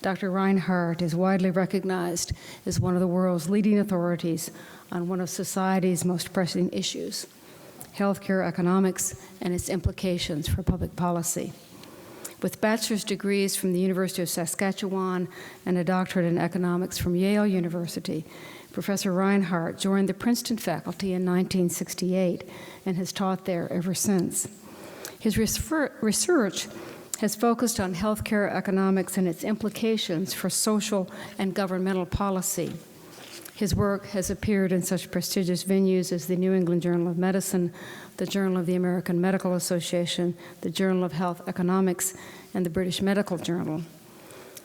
Dr. Reinhardt is widely recognized as one of the world's leading authorities on one of society's most pressing issues, healthcare economics and its implications for public policy. With bachelor's degrees from the University of Saskatchewan and a doctorate in economics from Yale University, Professor Reinhardt joined the Princeton faculty in 1968 and has taught there ever since. His research has focused on healthcare economics and its implications for social and governmental policy. His work has appeared in such prestigious venues as the New England Journal of Medicine, the Journal of the American Medical Association, the Journal of Health Economics, and the British Medical Journal.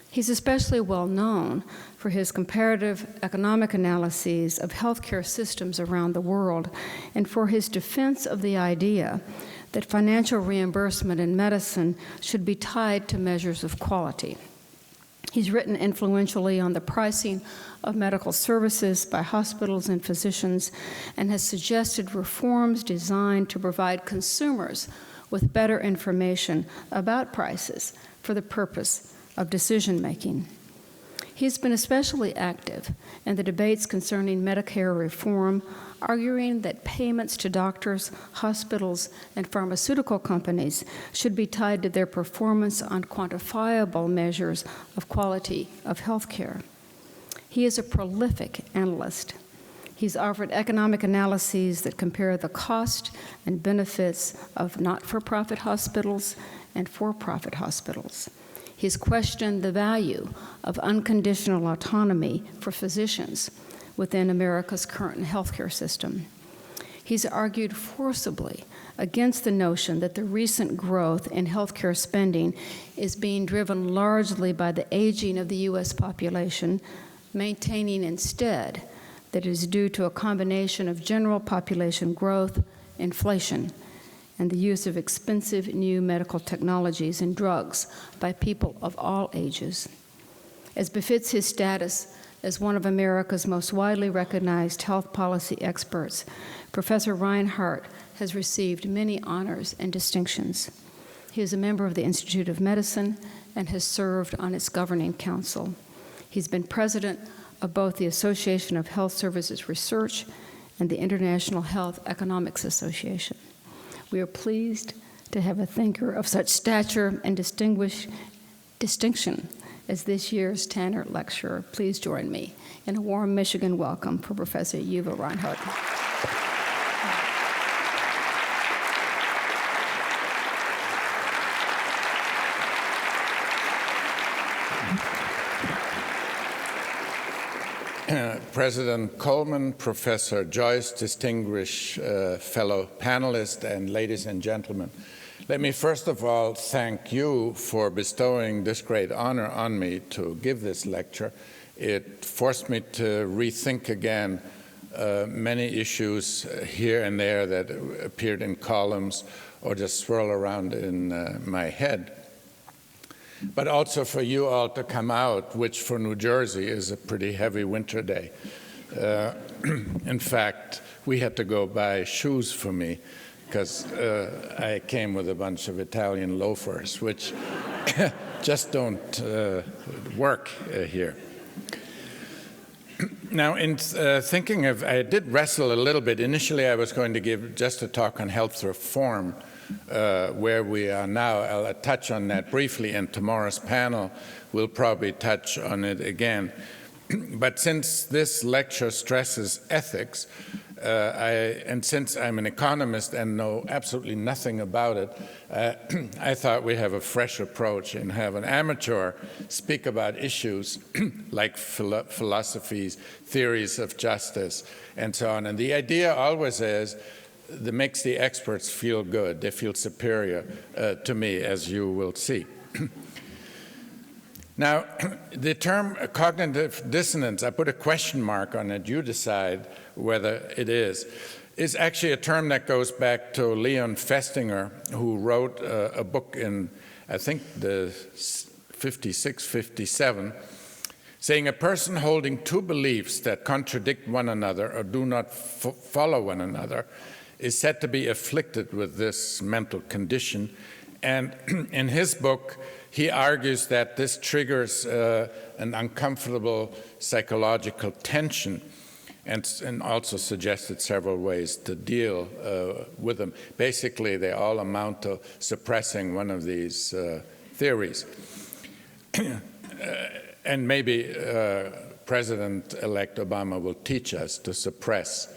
He's especially well known for his comparative economic analyses of healthcare systems around the world and for his defense of the idea that financial reimbursement in medicine should be tied to measures of quality. He's written influentially on the pricing of medical services by hospitals and physicians and has suggested reforms designed to provide consumers with better information about prices for the purpose of decision-making. He's been especially active in the debates concerning Medicare reform, arguing that payments to doctors, hospitals, and pharmaceutical companies should be tied to their performance on quantifiable measures of quality of health care. He is a prolific analyst. He's offered economic analyses that compare the cost and benefits of not-for-profit hospitals and for-profit hospitals. He's questioned the value of unconditional autonomy for physicians within America's current healthcare system. He's argued forcibly against the notion that the recent growth in healthcare spending is being driven largely by the aging of the U.S. population, maintaining instead that it is due to a combination of general population growth, inflation, and the use of expensive new medical technologies and drugs by people of all ages. As befits his status as one of America's most widely recognized health policy experts, Professor Reinhardt has received many honors and distinctions. He is a member of the Institute of Medicine and has served on its governing council. He's been president of both the Association of Health Services Research and the International Health Economics Association. We are pleased to have a thinker of such stature and distinction as this year's Tanner Lecturer. Please join me in a warm Michigan welcome for Professor Uwe Reinhardt. President Coleman, Professor Joyce, distinguished fellow panelists, and ladies and gentlemen, let me first of all thank you for bestowing this great honor on me to give this lecture. It forced me to rethink again many issues here and there that appeared in columns or just swirl around in my head. But also for you all to come out, which for New Jersey is a pretty heavy winter day. In fact, we had to go buy shoes for me because I came with a bunch of Italian loafers, which just don't work here. Now, in thinking of, I did wrestle a little bit. Initially, I was going to give just a talk on health reform, where we are now. I'll touch on that briefly, and tomorrow's panel will probably touch on it again. But since this lecture stresses ethics, and since I'm an economist and know absolutely nothing about it, I thought we'd have a fresh approach and have an amateur speak about issues like philosophies, theories of justice, and so on. And the idea always is that makes the experts feel good. They feel superior to me, as you will see. Now, the term cognitive dissonance, I put a question mark on it. You decide whether it is actually a term that goes back to Leon Festinger, who wrote a book in, I think, the 56, 57, saying a person holding two beliefs that contradict one another or do not follow one another is said to be afflicted with this mental condition, And in his book, he argues that this triggers an uncomfortable psychological tension, and also suggested several ways to deal with them. Basically, they all amount to suppressing one of these theories. And maybe President-elect Obama will teach us to suppress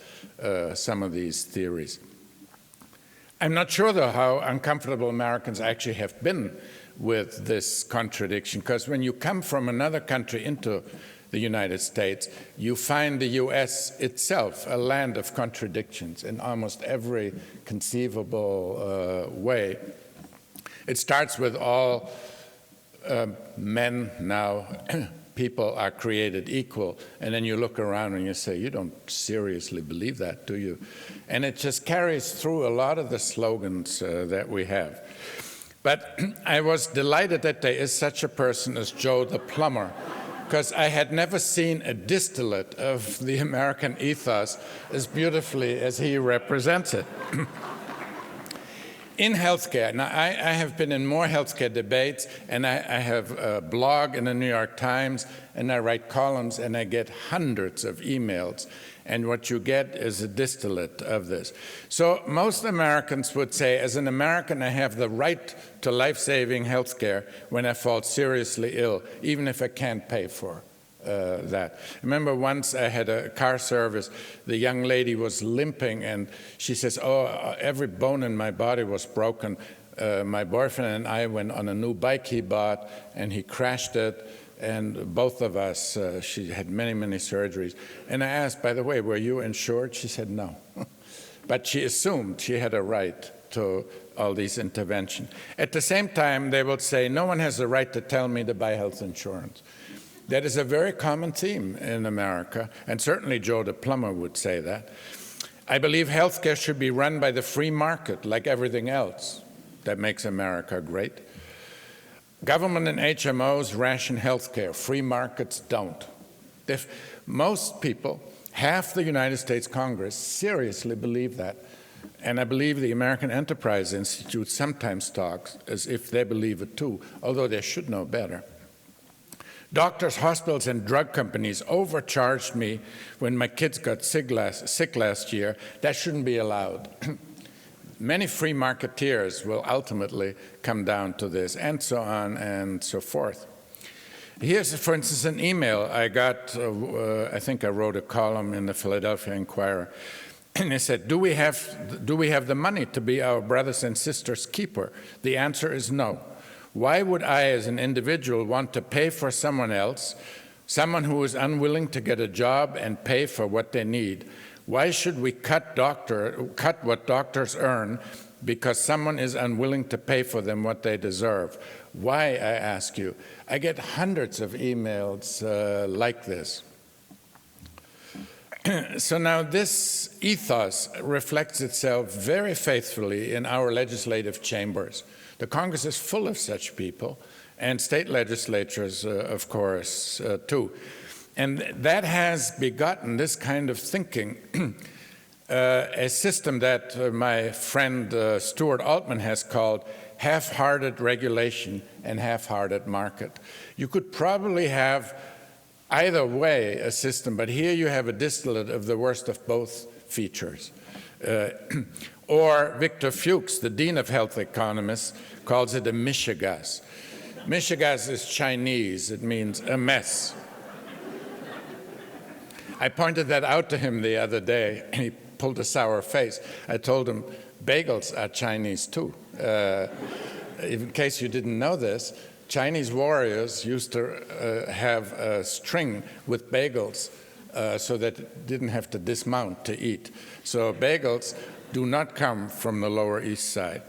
some of these theories. I'm not sure, though, how uncomfortable Americans actually have been with this contradiction, because when you come from another country into the United States, you find the U.S. itself a land of contradictions in almost every conceivable way. It starts with all men now, people are created equal, and then you look around and you say, you don't seriously believe that, do you? And it just carries through a lot of the slogans that we have. But I was delighted that there is such a person as Joe the plumber, because I had never seen a distillate of the American ethos as beautifully as he represents it. In healthcare, now I have been in more healthcare debates, and I have a blog in the New York Times, and I write columns, and I get hundreds of emails. And what you get is a distillate of this. So most Americans would say, as an American, I have the right to life-saving health care when I fall seriously ill, even if I can't pay for that. I remember once I had a car service, the young lady was limping, and she says, oh, every bone in my body was broken. My boyfriend and I went on a new bike he bought, and he crashed it. And both of us, she had many, many surgeries. And I asked, by the way, were you insured? She said no. But she assumed she had a right to all these interventions. At the same time, they will say, no one has the right to tell me to buy health insurance. That is a very common theme in America, and certainly Joe the plumber would say that. I believe healthcare should be run by the free market, like everything else that makes America great. Government and HMOs ration health care. Free markets don't. If most people, half the United States Congress, seriously believe that. And I believe the American Enterprise Institute sometimes talks as if they believe it too, although they should know better. Doctors, hospitals, and drug companies overcharged me when my kids got sick last year. That shouldn't be allowed. Many free marketeers will ultimately come down to this, and so on and so forth. Here's, for instance, an email I got. I think I wrote a column in the Philadelphia Inquirer, and they said, do we have the money to be our brothers and sisters' keeper? The answer is no. Why would I, as an individual, want to pay for someone else, someone who is unwilling to get a job and pay for what they need? Why should we cut what doctors earn because someone is unwilling to pay for them what they deserve? Why, I ask you? I get hundreds of emails like this. So now this ethos reflects itself very faithfully in our legislative chambers. The Congress is full of such people, and state legislatures, of course, too. And that has begotten this kind of thinking, a system that my friend Stuart Altman has called half-hearted regulation and half-hearted market. You could probably have either way a system, but here you have a distillate of the worst of both features. Or Victor Fuchs, the dean of health economists, calls it a mishigas. Mishigas is Chinese. It means a mess. I pointed that out to him the other day, and he pulled a sour face. I told him, bagels are Chinese too. In case you didn't know this, Chinese warriors used to have a string with bagels so that it didn't have to dismount to eat. So bagels do not come from the Lower East Side.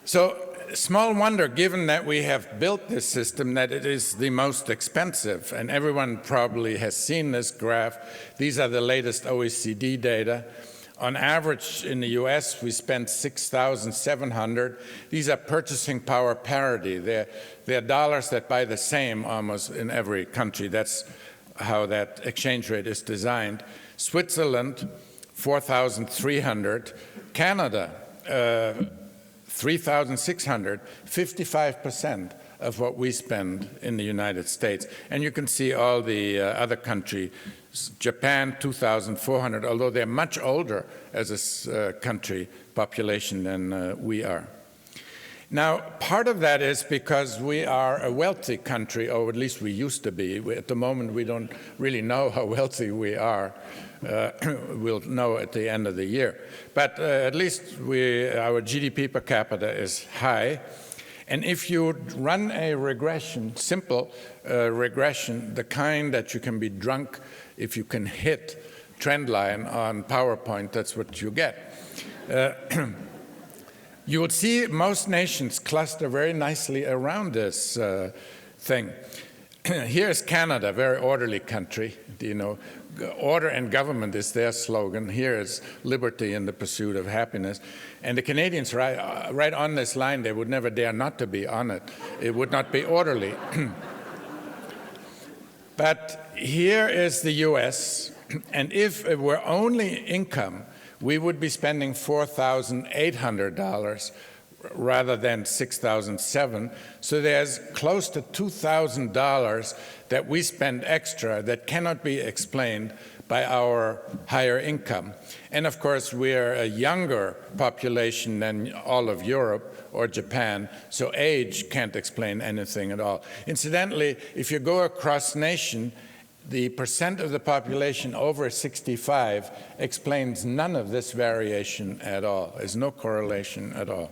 So small wonder, given that we have built this system, that it is the most expensive. And everyone probably has seen this graph. These are the latest OECD data. On average, in the US, we spend $6,700. These are purchasing power parity. They're dollars that buy the same almost in every country. That's how that exchange rate is designed. Switzerland, $4,300. Canada, $3,600, 55% of what we spend in the United States. And you can see all the other countries. Japan, 2,400, although they're much older as a country population than we are. Now, part of that is because we are a wealthy country, or at least we used to be. At the moment, we don't really know how wealthy we are. We'll know at the end of the year. But at least our GDP per capita is high. And if you run a regression, simple regression, the kind that you can be drunk if you can hit trend line on PowerPoint, that's what you get. You will see most nations cluster very nicely around this thing. Here's Canada, a very orderly country. You know, order and government is their slogan. Here is liberty in the pursuit of happiness. And the Canadians, right on this line, they would never dare not to be on it. It would not be orderly. But here is the US, and if it were only income, we would be spending $4,800 rather than $6,700. So there's close to $2,000 that we spend extra that cannot be explained by our higher income. And of course, we're a younger population than all of Europe or Japan, so age can't explain anything at all. Incidentally, if you go across nation, the percent of the population over 65 explains none of this variation at all. There's no correlation at all.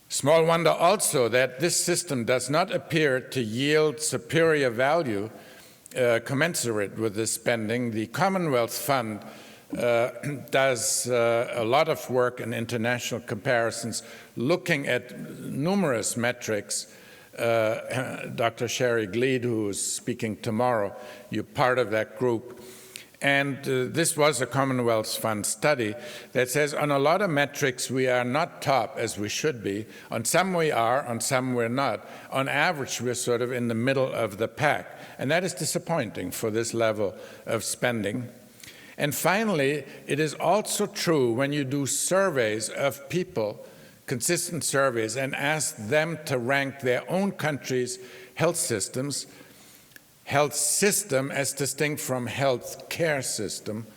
Small wonder also that this system does not appear to yield superior value commensurate with this spending. The Commonwealth Fund does a lot of work in international comparisons, looking at numerous metrics. Dr. Sherry Gleed, who is speaking tomorrow, you're part of that group. And this was a Commonwealth Fund study that says on a lot of metrics we are not top as we should be. On some we are, on some we're not. On average, we're sort of in the middle of the pack. And that is disappointing for this level of spending. And finally, it is also true when you do surveys of people, consistent surveys, and ask them to rank their own country's health system as distinct from health care system,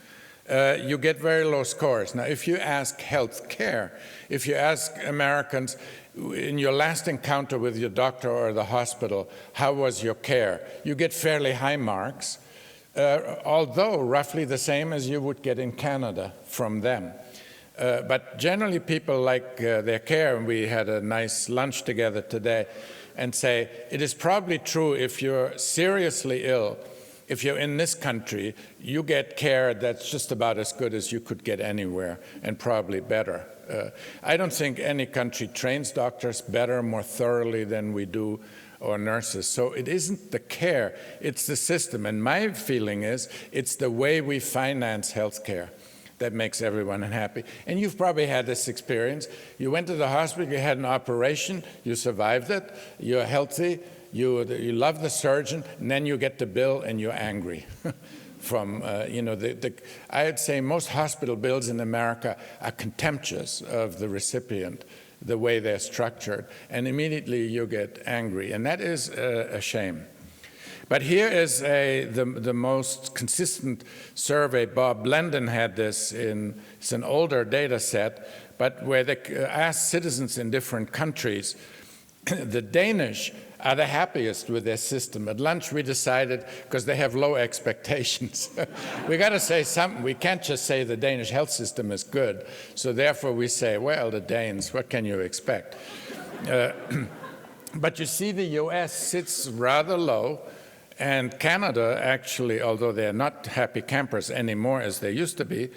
you get very low scores. Now, if you ask health care, if you ask Americans in your last encounter with your doctor or the hospital, how was your care? You get fairly high marks, although roughly the same as you would get in Canada from them. But generally people like their care, and we had a nice lunch together today, and say, it is probably true if you're seriously ill, if you're in this country, you get care that's just about as good as you could get anywhere, and probably better. I don't think any country trains doctors better, more thoroughly than we do, or nurses. So it isn't the care, it's the system. And my feeling is, it's the way we finance healthcare that makes everyone unhappy. And you've probably had this experience. You went to the hospital, you had an operation, you survived it, you're healthy, you love the surgeon, and then you get the bill and you're angry. From, I'd say most hospital bills in America are contemptuous of the recipient, the way they're structured, and immediately you get angry. And that is a shame. But here is the most consistent survey. Bob Blendon had this it's an older data set, but where they asked citizens in different countries. The Danish are the happiest with their system. At lunch we decided, because they have low expectations, we got to say something. We can't just say the Danish health system is good. So therefore we say, well, the Danes, what can you expect? But you see the US sits rather low. And Canada, actually, although they're not happy campers anymore as they used to be,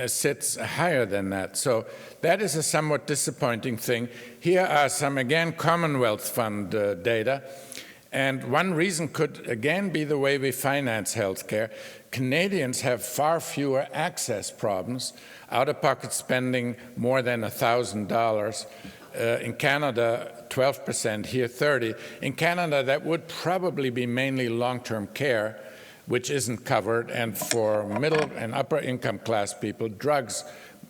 sits higher than that. So that is a somewhat disappointing thing. Here are some, again, Commonwealth Fund data. And one reason could, again, be the way we finance healthcare. Canadians have far fewer access problems, out-of-pocket spending more than $1,000. In Canada, 12%, here 30%. In Canada, that would probably be mainly long-term care, which isn't covered, and for middle and upper income class people, drugs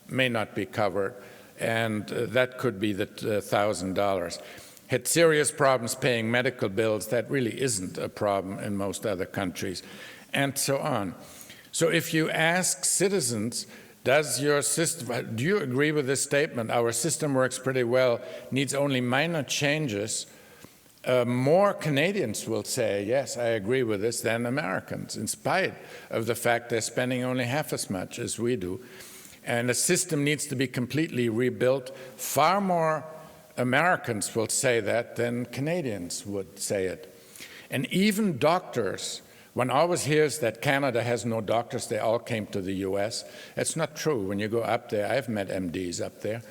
may not be covered. and that could be the $1,000. Had serious problems paying medical bills, that really isn't a problem in most other countries, and so on. So if you ask citizens, does your system, do you agree with this statement? Our system works pretty well, needs only minor changes. More Canadians will say, yes, I agree with this, than Americans, in spite of the fact they're spending only half as much as we do. And the system needs to be completely rebuilt. Far more Americans will say that than Canadians would say it. And even doctors, one always hears that Canada has no doctors, they all came to the US. That's not true. When you go up there, I've met MDs up there.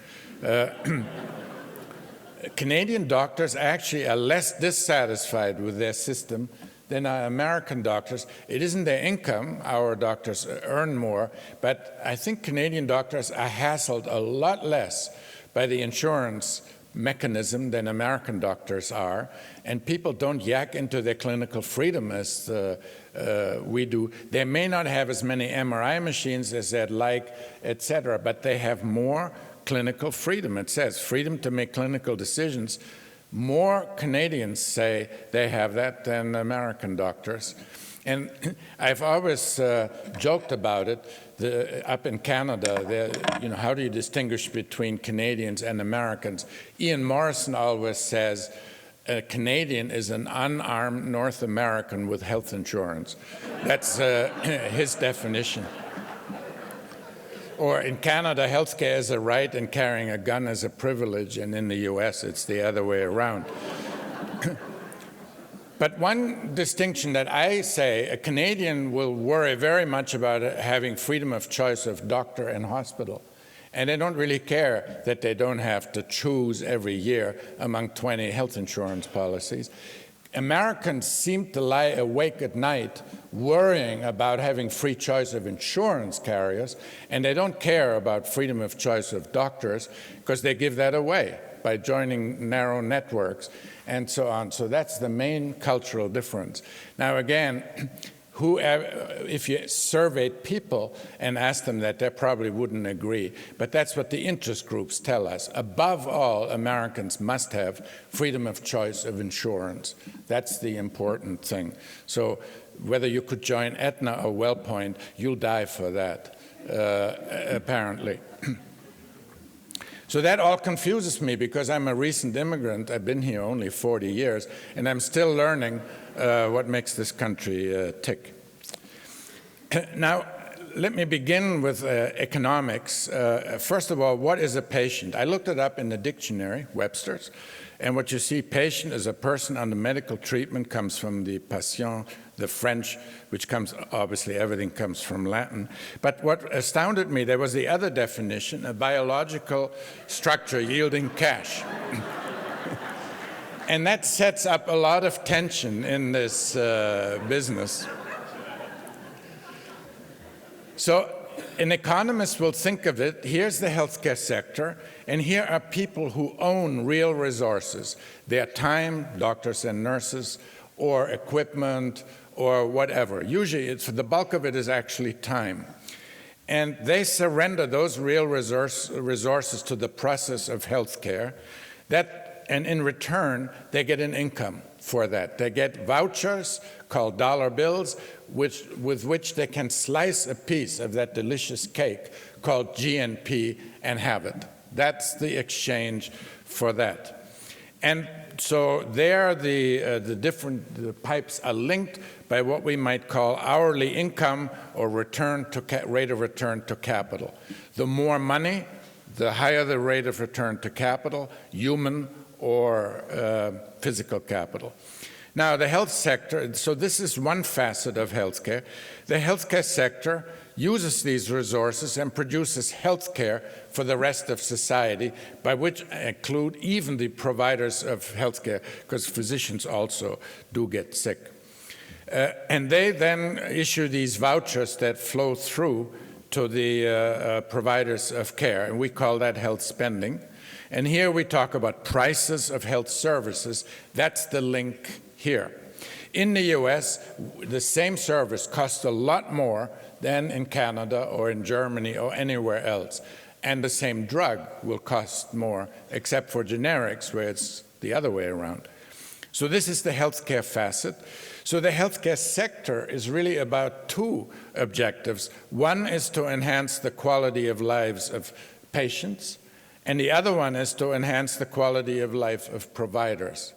Canadian doctors actually are less dissatisfied with their system than our American doctors. It isn't their income, our doctors earn more, but I think Canadian doctors are hassled a lot less by the insurance mechanism than American doctors are, and people don't yak into their clinical freedom as we do. They may not have as many MRI machines as they'd like, etc., but they have more clinical freedom. It says freedom to make clinical decisions. More Canadians say they have that than American doctors. And I've always joked about it. Up in Canada, how do you distinguish between Canadians and Americans? Ian Morrison always says a Canadian is an unarmed North American with health insurance. That's his definition. Or in Canada, healthcare is a right and carrying a gun is a privilege, and in the US, it's the other way around. But one distinction that I say, a Canadian will worry very much about having freedom of choice of doctor and hospital. And they don't really care that they don't have to choose every year among 20 health insurance policies. Americans seem to lie awake at night worrying about having free choice of insurance carriers, and they don't care about freedom of choice of doctors because they give that away by joining narrow networks and so on. So that's the main cultural difference. Now again, if you surveyed people and asked them that, they probably wouldn't agree. But that's what the interest groups tell us. Above all, Americans must have freedom of choice of insurance. That's the important thing. So whether you could join Aetna or WellPoint, you'll die for that, apparently. So that all confuses me because I'm a recent immigrant. I've been here only 40 years, and I'm still learning what makes this country tick. Now, let me begin with economics. First of all, what is a patient? I looked it up in the dictionary, Webster's, and what you see, patient is a person under medical treatment, comes from the patient, the French, which comes, obviously everything comes from Latin. But what astounded me, there was the other definition, a biological structure yielding cash. And that sets up a lot of tension in this business. So an economist will think of it, here's the healthcare sector, and here are people who own real resources. Their time, doctors and nurses, or equipment, or whatever. Usually, the bulk of it is actually time. And they surrender those real resources to the process of healthcare. And in return, they get an income for that. They get vouchers called dollar bills, with which they can slice a piece of that delicious cake called GNP and have it. That's the exchange for that. And so there, the pipes are linked by what we might call hourly income or rate of return to capital. The more money, the higher the rate of return to capital, human or physical capital. Now, the health sector, so this is one facet of healthcare. The healthcare sector uses these resources and produces healthcare for the rest of society, by which I include even the providers of healthcare, because physicians also do get sick. And they then issue these vouchers that flow through to the providers of care, and we call that health spending. And here we talk about prices of health services. That's the link here. In the US, the same service costs a lot more than in Canada or in Germany or anywhere else. and the same drug will cost more, except for generics, where it's the other way around. So this is the healthcare facet. So the healthcare sector is really about two objectives. One is to enhance the quality of lives of patients, and the other one is to enhance the quality of life of providers.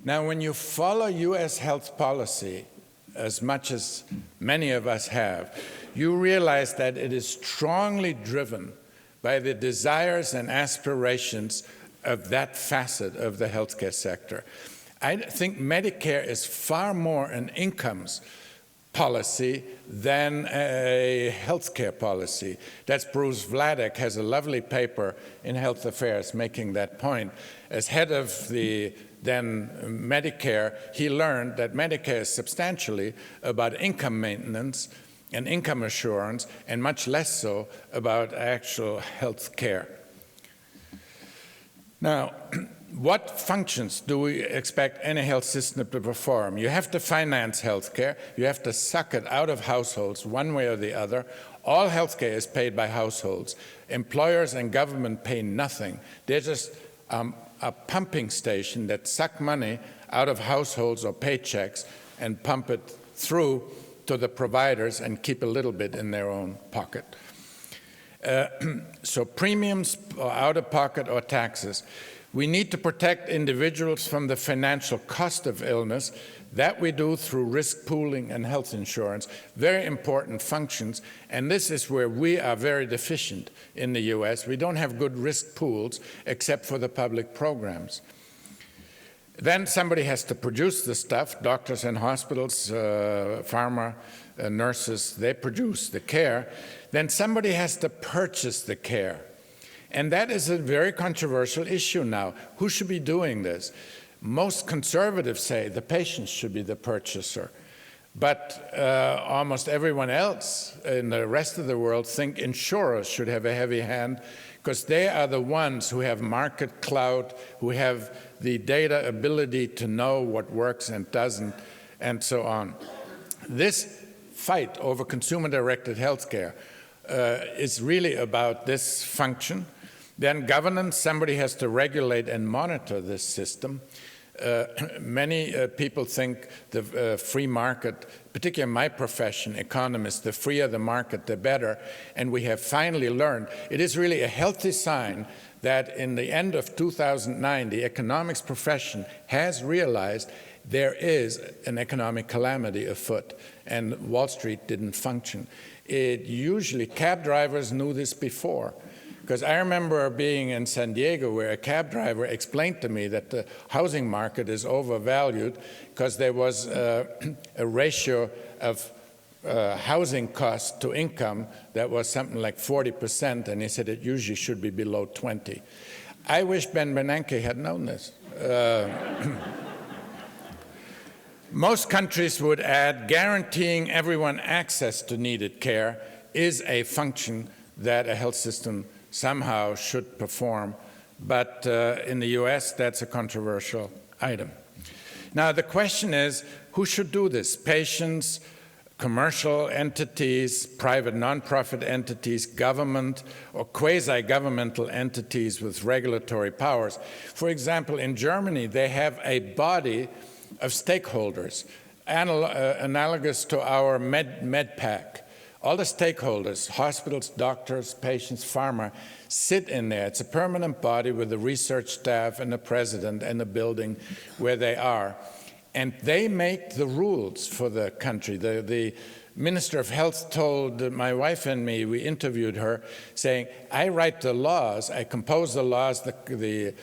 Now, when you follow US health policy, as much as many of us have, you realize that it is strongly driven by the desires and aspirations of that facet of the healthcare sector. I think Medicare is far more an incomes policy than a healthcare policy. That's Bruce Vladeck has a lovely paper in Health Affairs making that point. As head of the then Medicare, he learned that Medicare is substantially about income maintenance and income assurance, and much less so about actual health care. Now, what functions do we expect any health system to perform? You have to finance healthcare. You have to suck it out of households one way or the other. All healthcare is paid by households. Employers and government pay nothing. They're just a pumping station that suck money out of households or paychecks and pump it through to the providers and keep a little bit in their own pocket. So premiums, or out-of-pocket or taxes. We need to protect individuals from the financial cost of illness. That we do through risk pooling and health insurance, very important functions, and this is where we are very deficient in the US. We don't have good risk pools except for the public programs. Then somebody has to produce the stuff. Doctors and hospitals, pharma, nurses, they produce the care. Then somebody has to purchase the care. And that is a very controversial issue now. Who should be doing this? Most conservatives say the patient should be the purchaser. But almost everyone else in the rest of the world think insurers should have a heavy hand, because they are the ones who have market clout, who have the data ability to know what works and doesn't, and so on. This fight over consumer-directed healthcare is really about this function. Then governance, somebody has to regulate and monitor this system. Many people think the free market, particularly in my profession, economists, the freer the market, the better. And we have finally learned it is really a healthy sign that in the end of 2009, the economics profession has realized there is an economic calamity afoot, and Wall Street didn't function. Usually, cab drivers knew this before. Because I remember being in San Diego where a cab driver explained to me that the housing market is overvalued because there was a ratio of housing cost to income that was something like 40%, and he said it usually should be below 20. I wish Ben Bernanke had known this. Most countries would add guaranteeing everyone access to needed care is a function that a health system somehow should perform, but in the US, that's a controversial item. Now, the question is, who should do this? Patients, commercial entities, private nonprofit entities, government, or quasi-governmental entities with regulatory powers. For example, in Germany, they have a body of stakeholders, analogous to our MedPAC. All the stakeholders, hospitals, doctors, patients, pharma, sit in there. It's a permanent body with the research staff and the president and the building where they are. And they make the rules for the country. The Minister of Health told my wife and me, we interviewed her, saying, I write the laws, I compose the laws, the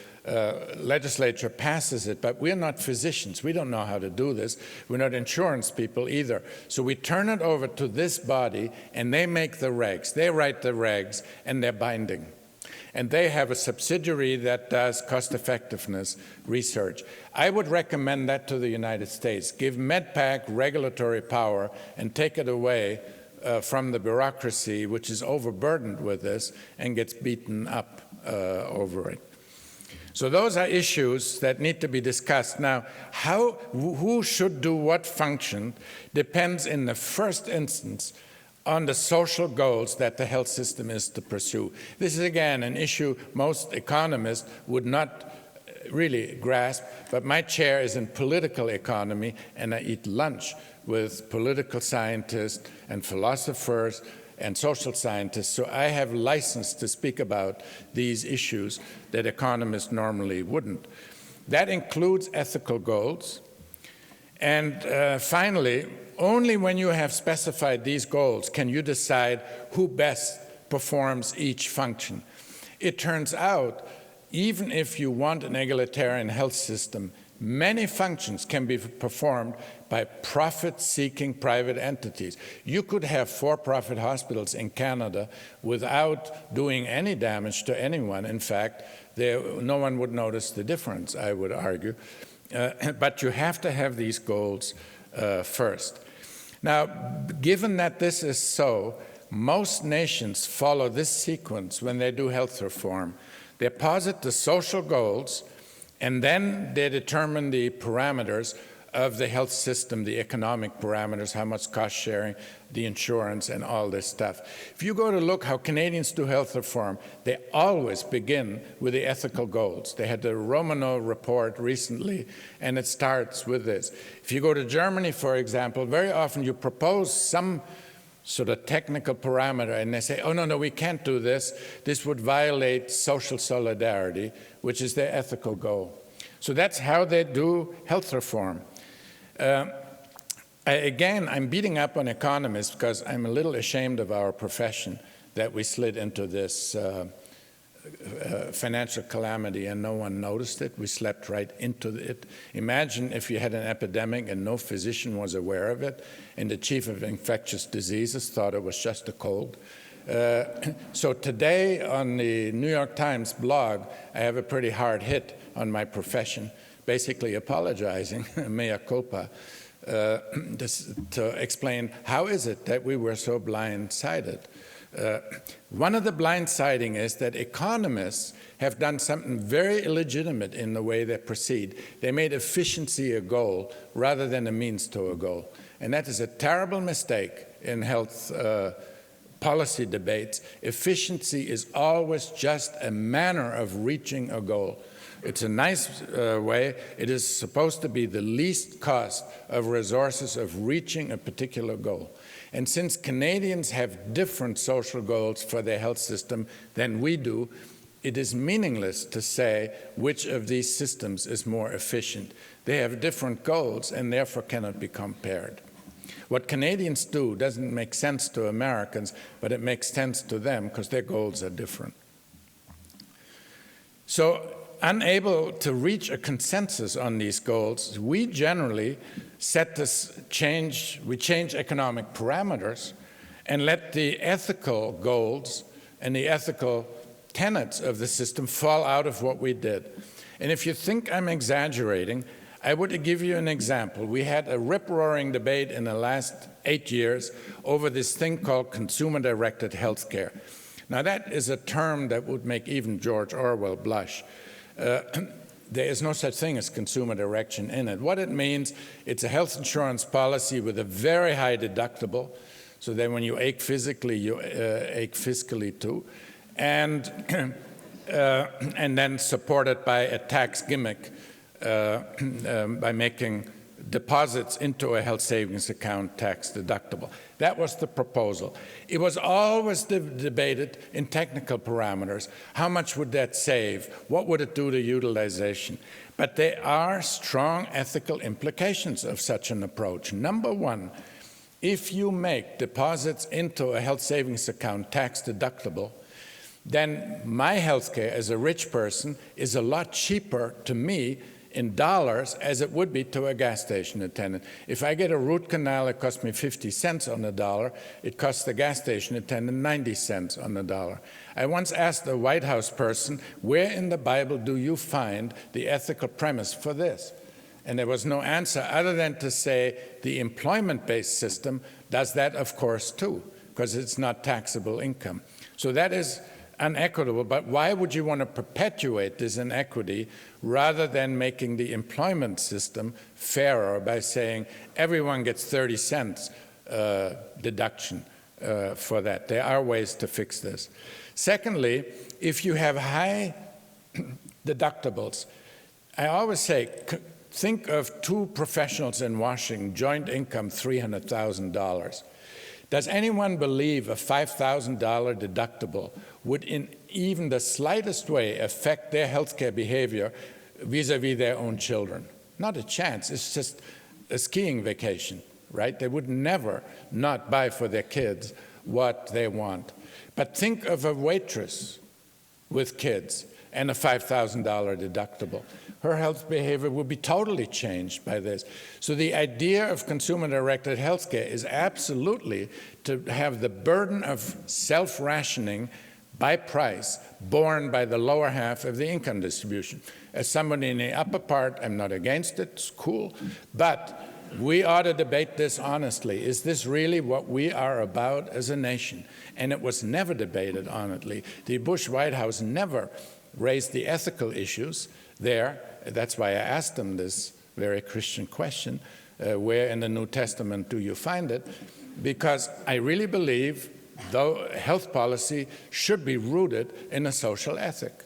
legislature passes it, but we're not physicians. We don't know how to do this. We're not insurance people either. So we turn it over to this body, and they make the regs. They write the regs, and they're binding. And they have a subsidiary that does cost-effectiveness research. I would recommend that to the United States. Give MedPAC regulatory power and take it away from the bureaucracy, which is overburdened with this and gets beaten up over it. So those are issues that need to be discussed. Now, who should do what function depends in the first instance on the social goals that the health system is to pursue. This is, again, an issue most economists would not really grasp, but my chair is in political economy, and I eat lunch with political scientists and philosophers and social scientists, so I have license to speak about these issues that economists normally wouldn't. That includes ethical goals. And finally, only when you have specified these goals can you decide who best performs each function. It turns out, even if you want an egalitarian health system, many functions can be performed by profit-seeking private entities. You could have for-profit hospitals in Canada without doing any damage to anyone. In fact, no one would notice the difference, I would argue. But you have to have these goals first. Now, given that this is so, most nations follow this sequence when they do health reform. They posit the social goals, and then they determine the parameters of the health system, the economic parameters, how much cost sharing, the insurance, and all this stuff. If you go to look how Canadians do health reform, they always begin with the ethical goals. They had the Romano report recently, and it starts with this. If you go to Germany, for example, very often you propose some sort of technical parameter, and they say, oh, no, we can't do this. This would violate social solidarity, which is their ethical goal. So that's how they do health reform. Again, I'm beating up on economists because I'm a little ashamed of our profession that we slid into this financial calamity and no one noticed it. We slept right into it. Imagine if you had an epidemic and no physician was aware of it, and the chief of infectious diseases thought it was just a cold. So today on the New York Times blog, I have a pretty hard hit on my profession, basically apologizing, mea culpa, to explain how is it that we were so blindsided. One of the blindsiding is that economists have done something very illegitimate in the way they proceed. They made efficiency a goal rather than a means to a goal. And that is a terrible mistake in health policy debates. Efficiency is always just a manner of reaching a goal. It's a nice way. It is supposed to be the least cost of resources of reaching a particular goal. And since Canadians have different social goals for their health system than we do, it is meaningless to say which of these systems is more efficient. They have different goals and therefore cannot be compared. What Canadians do doesn't make sense to Americans, but it makes sense to them because their goals are different. So, unable to reach a consensus on these goals, we generally change economic parameters and let the ethical goals and the ethical tenets of the system fall out of what we did. And if you think I'm exaggerating, I would give you an example. We had a rip-roaring debate in the last 8 years over this thing called consumer-directed healthcare. Now that is a term that would make even George Orwell blush. There is no such thing as consumer direction in it. What it means, it's a health insurance policy with a very high deductible, so that when you ache physically, you ache fiscally too, and then supported by a tax gimmick by making deposits into a health savings account tax deductible. That was the proposal. It was always debated in technical parameters. How much would that save? What would it do to utilization? But there are strong ethical implications of such an approach. Number one, if you make deposits into a health savings account tax deductible, then my health care as a rich person is a lot cheaper to me in dollars as it would be to a gas station attendant. If I get a root canal, it costs me 50 cents on the dollar. It costs the gas station attendant 90 cents on the dollar. I once asked a White House person, where in the Bible do you find the ethical premise for this? And there was no answer other than to say the employment-based system does that, of course, too, because it's not taxable income. So that is unequitable, but why would you want to perpetuate this inequity rather than making the employment system fairer by saying everyone gets 30 cents deduction for that. There are ways to fix this. Secondly, if you have high deductibles, I always say, think of two professionals in Washington, joint income $300,000. Does anyone believe a $5,000 deductible would in even the slightest way affect their healthcare behavior vis-a-vis their own children? Not a chance. It's just a skiing vacation, right? They would never not buy for their kids what they want. But think of a waitress with kids and a $5,000 deductible. Her health behavior will be totally changed by this. So the idea of consumer-directed healthcare is absolutely to have the burden of self-rationing by price borne by the lower half of the income distribution. As somebody in the upper part, I'm not against it, it's cool, but we ought to debate this honestly. Is this really what we are about as a nation? And it was never debated honestly. The Bush White House never raised the ethical issues there. That's why I asked them this very Christian question, where in the New Testament do you find it? Because I really believe, though, health policy should be rooted in a social ethic.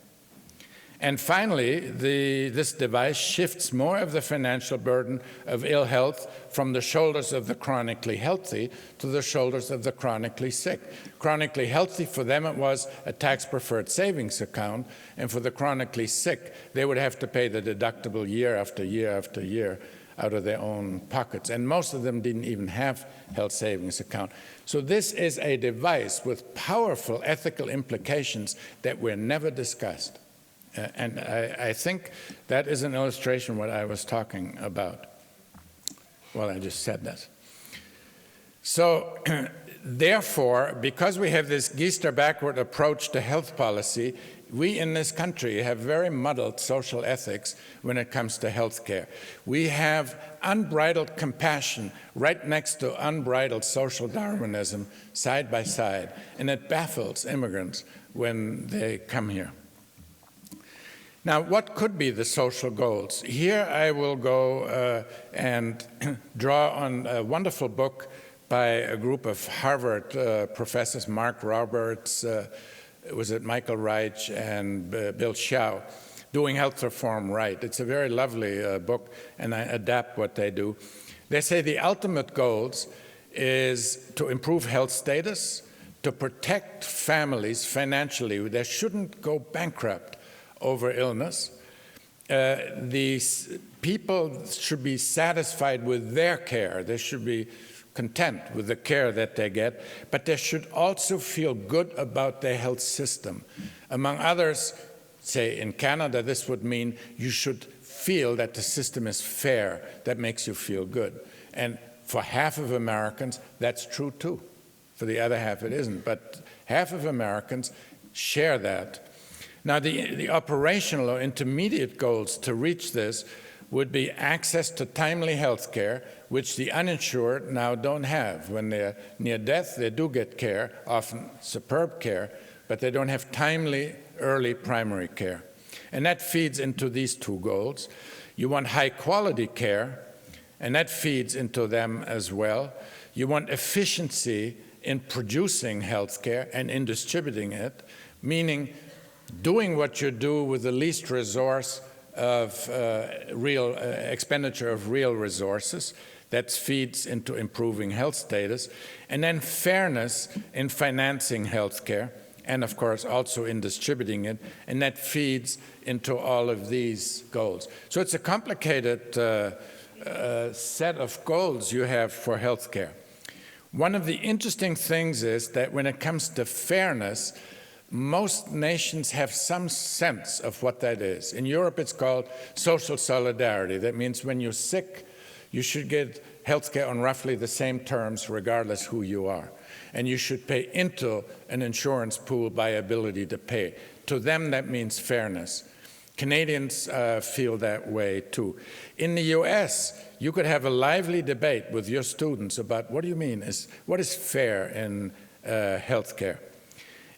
And finally, this device shifts more of the financial burden of ill health from the shoulders of the chronically healthy to the shoulders of the chronically sick. Chronically healthy, for them it was a tax-preferred savings account, and for the chronically sick, they would have to pay the deductible year after year after year out of their own pockets. And most of them didn't even have health savings account. So this is a device with powerful ethical implications that were never discussed. And I think that is an illustration of what I was talking about. Well, I just said that. So therefore, because we have this Geister backward approach to health policy, we in this country have very muddled social ethics when it comes to health care. We have unbridled compassion right next to unbridled social Darwinism side by side, and it baffles immigrants when they come here. Now, what could be the social goals? Here I will go and draw on a wonderful book by a group of Harvard professors, Mark Roberts, was it Michael Reich, and Bill Hsiao, Doing Health Reform Right. It's a very lovely book, and I adapt what they do. They say the ultimate goals is to improve health status, to protect families financially. They shouldn't go bankrupt over illness. These people should be satisfied with their care. They should be content with the care that they get, but they should also feel good about their health system. Among others, say in Canada, this would mean you should feel that the system is fair. That makes you feel good. And for half of Americans, that's true too. For the other half, it isn't. But half of Americans share that. Now, the operational or intermediate goals to reach this would be access to timely health care, which the uninsured now don't have. When they're near death, they do get care, often superb care, but they don't have timely, early primary care. And that feeds into these two goals. You want high-quality care, and that feeds into them as well. You want efficiency in producing health care and in distributing it, meaning doing what you do with the least resource of real expenditure of real resources. That feeds into improving health status. And then fairness in financing health care, and of course also in distributing it, and that feeds into all of these goals. So it's a complicated set of goals you have for health care. One of the interesting things is that when it comes to fairness, most nations have some sense of what that is. In Europe, it's called social solidarity. That means when you're sick, you should get health care on roughly the same terms, regardless who you are. And you should pay into an insurance pool by ability to pay. To them, that means fairness. Canadians feel that way, too. In the US, you could have a lively debate with your students about what do you mean, what is fair in health care?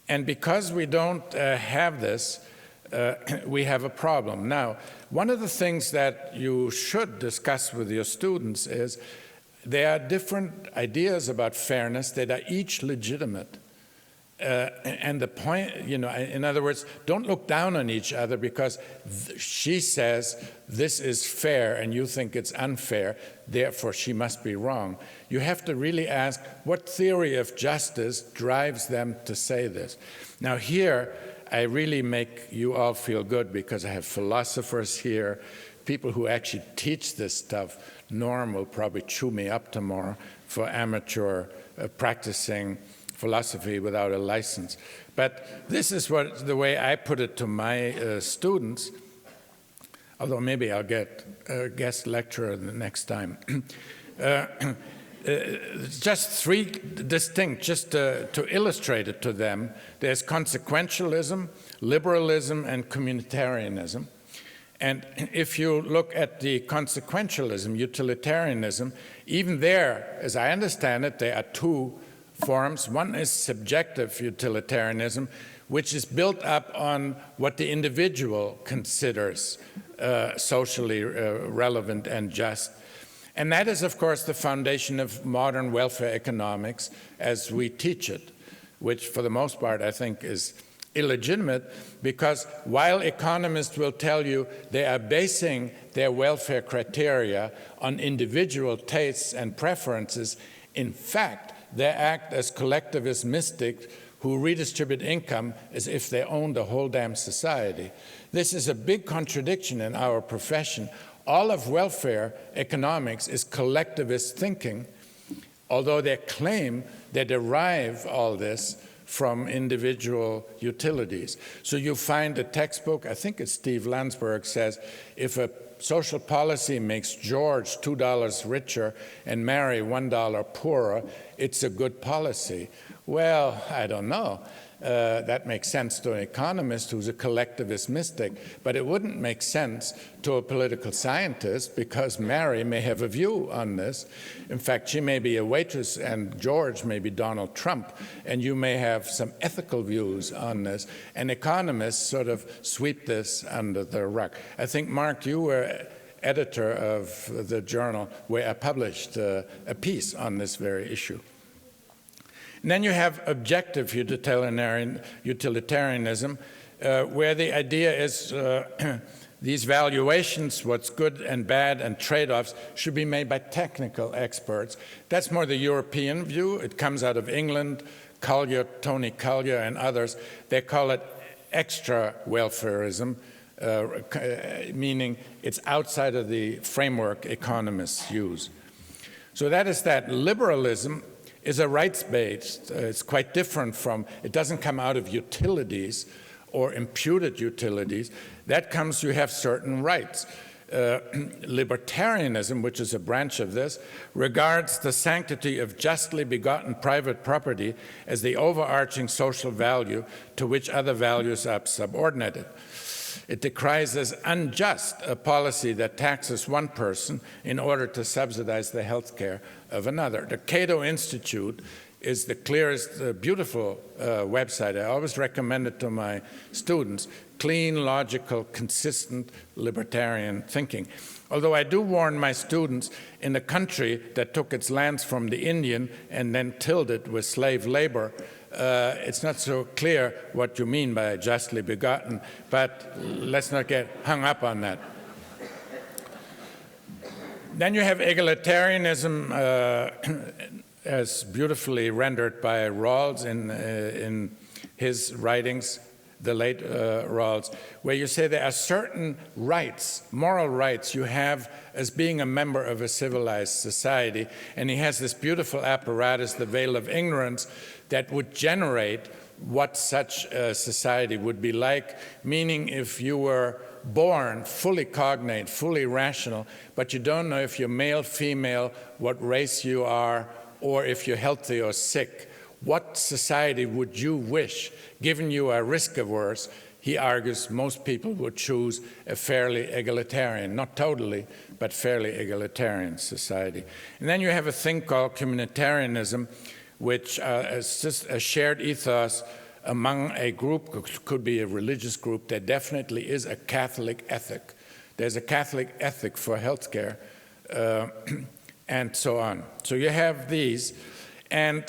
And because we don't have this, we have a problem. Now, one of the things that you should discuss with your students is there are different ideas about fairness that are each legitimate. And the point, in other words, don't look down on each other because she says this is fair and you think it's unfair, therefore she must be wrong. You have to really ask what theory of justice drives them to say this. Now here, I really make you all feel good because I have philosophers here, people who actually teach this stuff. Norm will probably chew me up tomorrow for amateur practicing philosophy without a license. But this is the way I put it to my students, although maybe I'll get a guest lecturer the next time. Just three distinct, just to illustrate it to them, there's consequentialism, liberalism, and communitarianism. And if you look at the consequentialism, utilitarianism, even there, as I understand it, there are two forms. One is subjective utilitarianism, which is built up on what the individual considers socially relevant and just. And that is, of course, the foundation of modern welfare economics as we teach it, which for the most part I think is illegitimate, because while economists will tell you they are basing their welfare criteria on individual tastes and preferences, in fact, they act as collectivist mystics who redistribute income as if they own the whole damn society. This is a big contradiction in our profession. All of welfare economics is collectivist thinking, although they claim they derive all this from individual utilities. So you find a textbook, I think it's Steve Landsberg, says, if a social policy makes George $2 richer and Mary $1 poorer, it's a good policy. Well, I don't know. That makes sense to an economist who's a collectivist mystic, but it wouldn't make sense to a political scientist because Mary may have a view on this. In fact, she may be a waitress and George may be Donald Trump, and you may have some ethical views on this, and economists sort of sweep this under the rug. I think, Mark, you were editor of the journal where I published a piece on this very issue. And then you have objective utilitarianism, where the idea is these valuations, what's good and bad and trade-offs, should be made by technical experts. That's more the European view. It comes out of England, Collier, Tony Collier and others. They call it extra welfarism, meaning it's outside of the framework economists use. So that is that. Liberalism is a rights-based. It's quite different from, it doesn't come out of utilities or imputed utilities. That comes, you have certain rights. Libertarianism, which is a branch of this, regards the sanctity of justly begotten private property as the overarching social value to which other values are subordinated. It decries as unjust a policy that taxes one person in order to subsidize the health care of another. The Cato Institute is the clearest, beautiful website. I always recommend it to my students. Clean, logical, consistent libertarian thinking. Although I do warn my students, in a country that took its lands from the Indian and then tilled it with slave labor, it's not so clear what you mean by justly begotten, but let's not get hung up on that. Then you have egalitarianism, as beautifully rendered by Rawls in his writings, the late Rawls, where you say there are certain rights, moral rights you have as being a member of a civilized society. And he has this beautiful apparatus, the veil of ignorance, that would generate what such a society would be like, meaning if you were born fully cognate, fully rational, but you don't know if you're male, female, what race you are, or if you're healthy or sick, what society would you wish, given you are risk-averse? He argues most people would choose a fairly egalitarian, not totally, but fairly egalitarian society. And then you have a thing called communitarianism, which is just a shared ethos among a group, could be a religious group. There definitely is a Catholic ethic. There's a Catholic ethic for healthcare. and so on. So you have these. And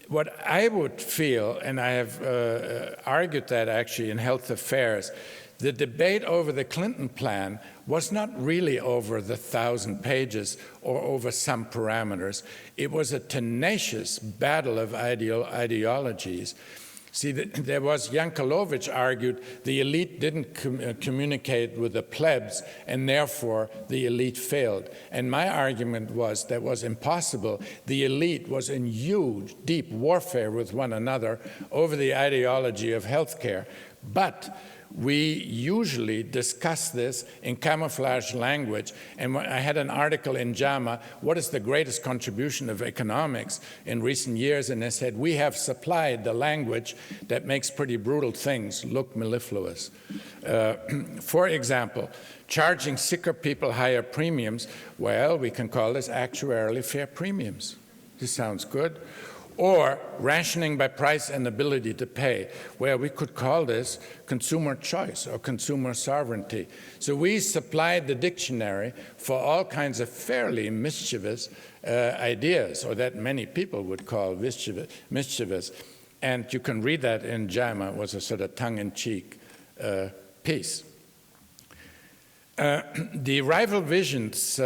what I would feel, and I have argued that actually in Health Affairs, the debate over the Clinton plan was not really over the 1,000 pages or over some parameters. It was a tenacious battle of ideologies. See, there was, Yankelovich argued the elite didn't communicate with the plebs, and therefore the elite failed. And my argument was that was impossible. The elite was in huge, deep warfare with one another over the ideology of healthcare. But we usually discuss this in camouflage language, and I had an article in JAMA, what is the greatest contribution of economics in recent years, and I said, we have supplied the language that makes pretty brutal things look mellifluous. For example, charging sicker people higher premiums, well, we can call this actuarially fair premiums. This sounds good. Or rationing by price and ability to pay, where we could call this consumer choice or consumer sovereignty. So we supplied the dictionary for all kinds of fairly mischievous ideas, or that many people would call mischievous. And you can read that in JAMA. It was a sort of tongue-in-cheek piece. The rival visions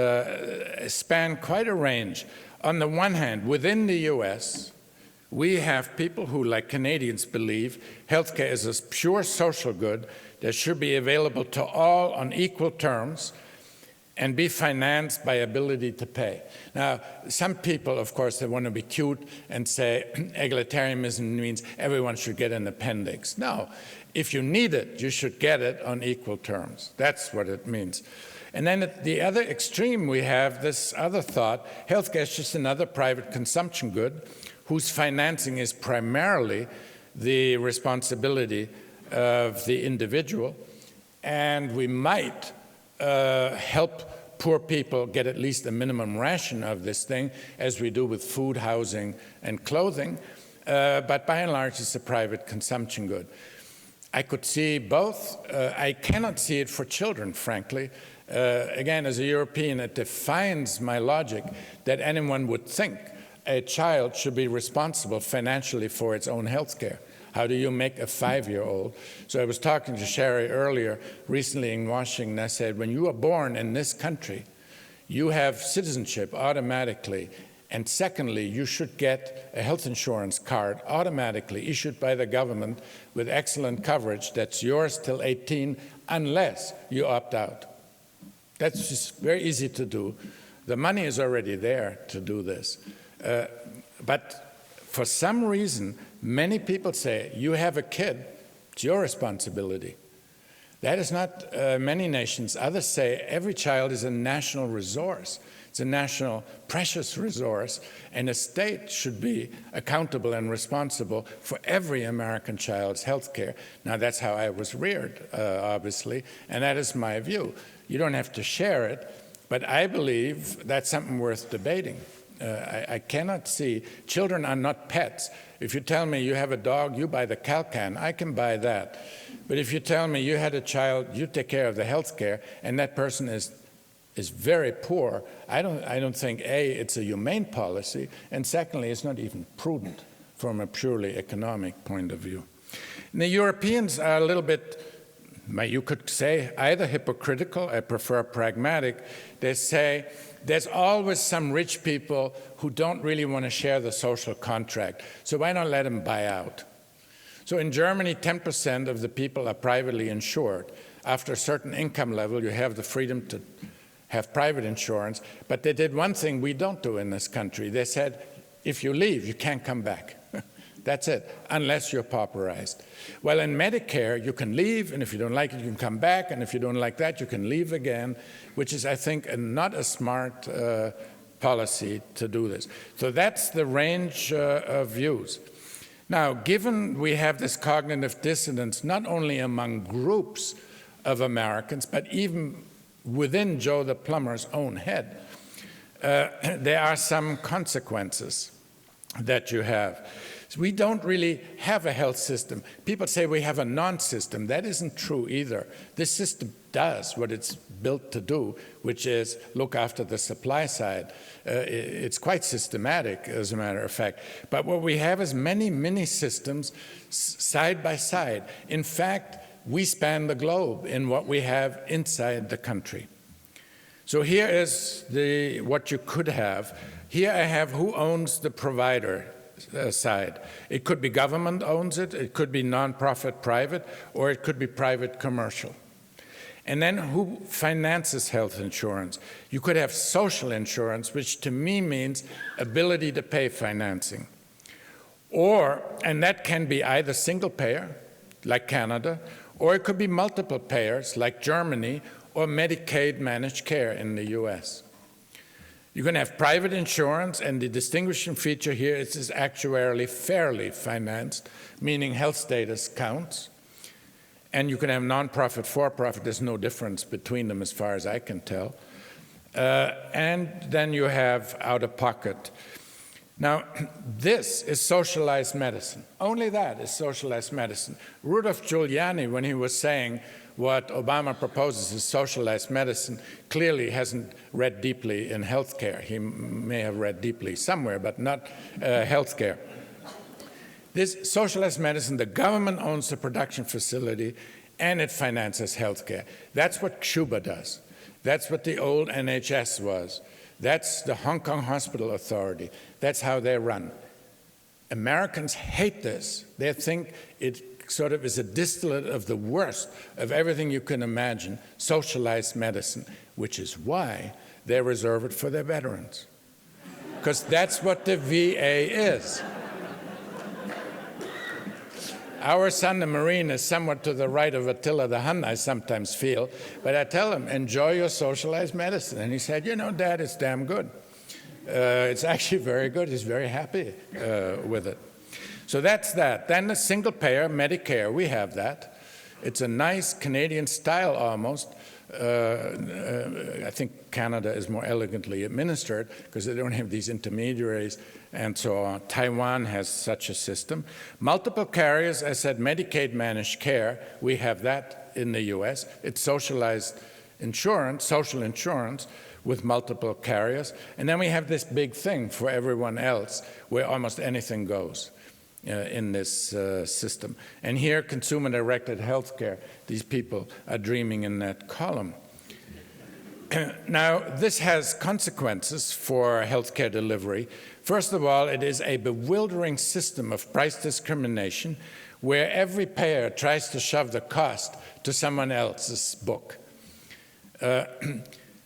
span quite a range. On the one hand, within the US, we have people who, like Canadians, believe healthcare is a pure social good that should be available to all on equal terms and be financed by ability to pay. Now, some people, of course, they want to be cute and say egalitarianism means everyone should get an appendix. No, if you need it, you should get it on equal terms. That's what it means. And then at the other extreme, we have this other thought, healthcare is just another private consumption good whose financing is primarily the responsibility of the individual, and we might help poor people get at least a minimum ration of this thing, as we do with food, housing, and clothing, but by and large it's a private consumption good. I could see both. I cannot see it for children, frankly. Again, as a European, it defies my logic that anyone would think a child should be responsible financially for its own health care. How do you make a 5-year-old? So I was talking to Sherry earlier, recently in Washington. I said, when you are born in this country, you have citizenship automatically. And secondly, you should get a health insurance card automatically issued by the government with excellent coverage that's yours till 18, unless you opt out. That's just very easy to do. The money is already there to do this. But for some reason, many people say, you have a kid, it's your responsibility. That is not many nations. Others say every child is a national resource. It's a national precious resource, and a state should be accountable and responsible for every American child's health care. Now, that's how I was reared, obviously, and that is my view. You don't have to share it, but I believe that's something worth debating. I cannot see, children are not pets. If you tell me you have a dog, you buy the Calcan, I can buy that. But if you tell me you had a child, you take care of the health care, and that person is very poor, I don't think, A, it's a humane policy, and secondly, it's not even prudent from a purely economic point of view. And the Europeans are a little bit, you could say, either hypocritical, I prefer pragmatic. They say, there's always some rich people who don't really want to share the social contract, so why not let them buy out? So in Germany, 10% of the people are privately insured. After a certain income level, you have the freedom to have private insurance, but they did one thing we don't do in this country. They said, if you leave, you can't come back. That's it, unless you're pauperized. Well, in Medicare, you can leave, and if you don't like it, you can come back, and if you don't like that, you can leave again, which is, I think, not a smart policy to do this. So that's the range of views. Now, given we have this cognitive dissonance, not only among groups of Americans, but even within Joe the plumber's own head, there are some consequences that you have. So we don't really have a health system. People say we have a non-system. That isn't true either. This system does what it's built to do, which is look after the supply side. It's quite systematic, as a matter of fact. But what we have is many mini-systems side by side. In fact, we span the globe in what we have inside the country. So here is what you could have. Here I have who owns the provider side. It could be government owns it, it could be nonprofit private, or it could be private commercial. And then who finances health insurance? You could have social insurance, which to me means ability to pay financing. And that can be either single payer, like Canada, or it could be multiple payers, like Germany, or Medicaid managed care in the US. You can have private insurance, and the distinguishing feature here is it's actuarially fairly financed, meaning health status counts. And you can have nonprofit, for-profit. There's no difference between them as far as I can tell. And then you have out-of-pocket. Now, this is socialized medicine. Only that is socialized medicine. Rudolph Giuliani, when he was saying what Obama proposes is socialized medicine, clearly hasn't read deeply in healthcare. He may have read deeply somewhere, but not healthcare. This socialized medicine, the government owns the production facility and it finances healthcare. That's what Cuba does. That's what the old NHS was. That's the Hong Kong Hospital Authority. That's how they run. Americans hate this. They think it sort of is a distillate of the worst of everything you can imagine, socialized medicine, which is why they reserve it for their veterans. Because that's what the VA is. Our son, the Marine, is somewhat to the right of Attila the Hun, I sometimes feel. But I tell him, enjoy your socialized medicine. And he said, you know, Dad, it's damn good. It's actually very good. He's very happy with it. So that's that. Then the single payer, Medicare, we have that. It's a nice Canadian style almost. I think Canada is more elegantly administered because they don't have these intermediaries and so on. Taiwan has such a system. Multiple carriers, I said, Medicaid managed care, we have that in the US. It's socialized insurance, social insurance with multiple carriers. And then we have this big thing for everyone else where almost anything goes in this system. And here, consumer-directed healthcare, these people are dreaming in that column. Now, this has consequences for healthcare delivery. First of all, it is a bewildering system of price discrimination where every payer tries to shove the cost to someone else's book.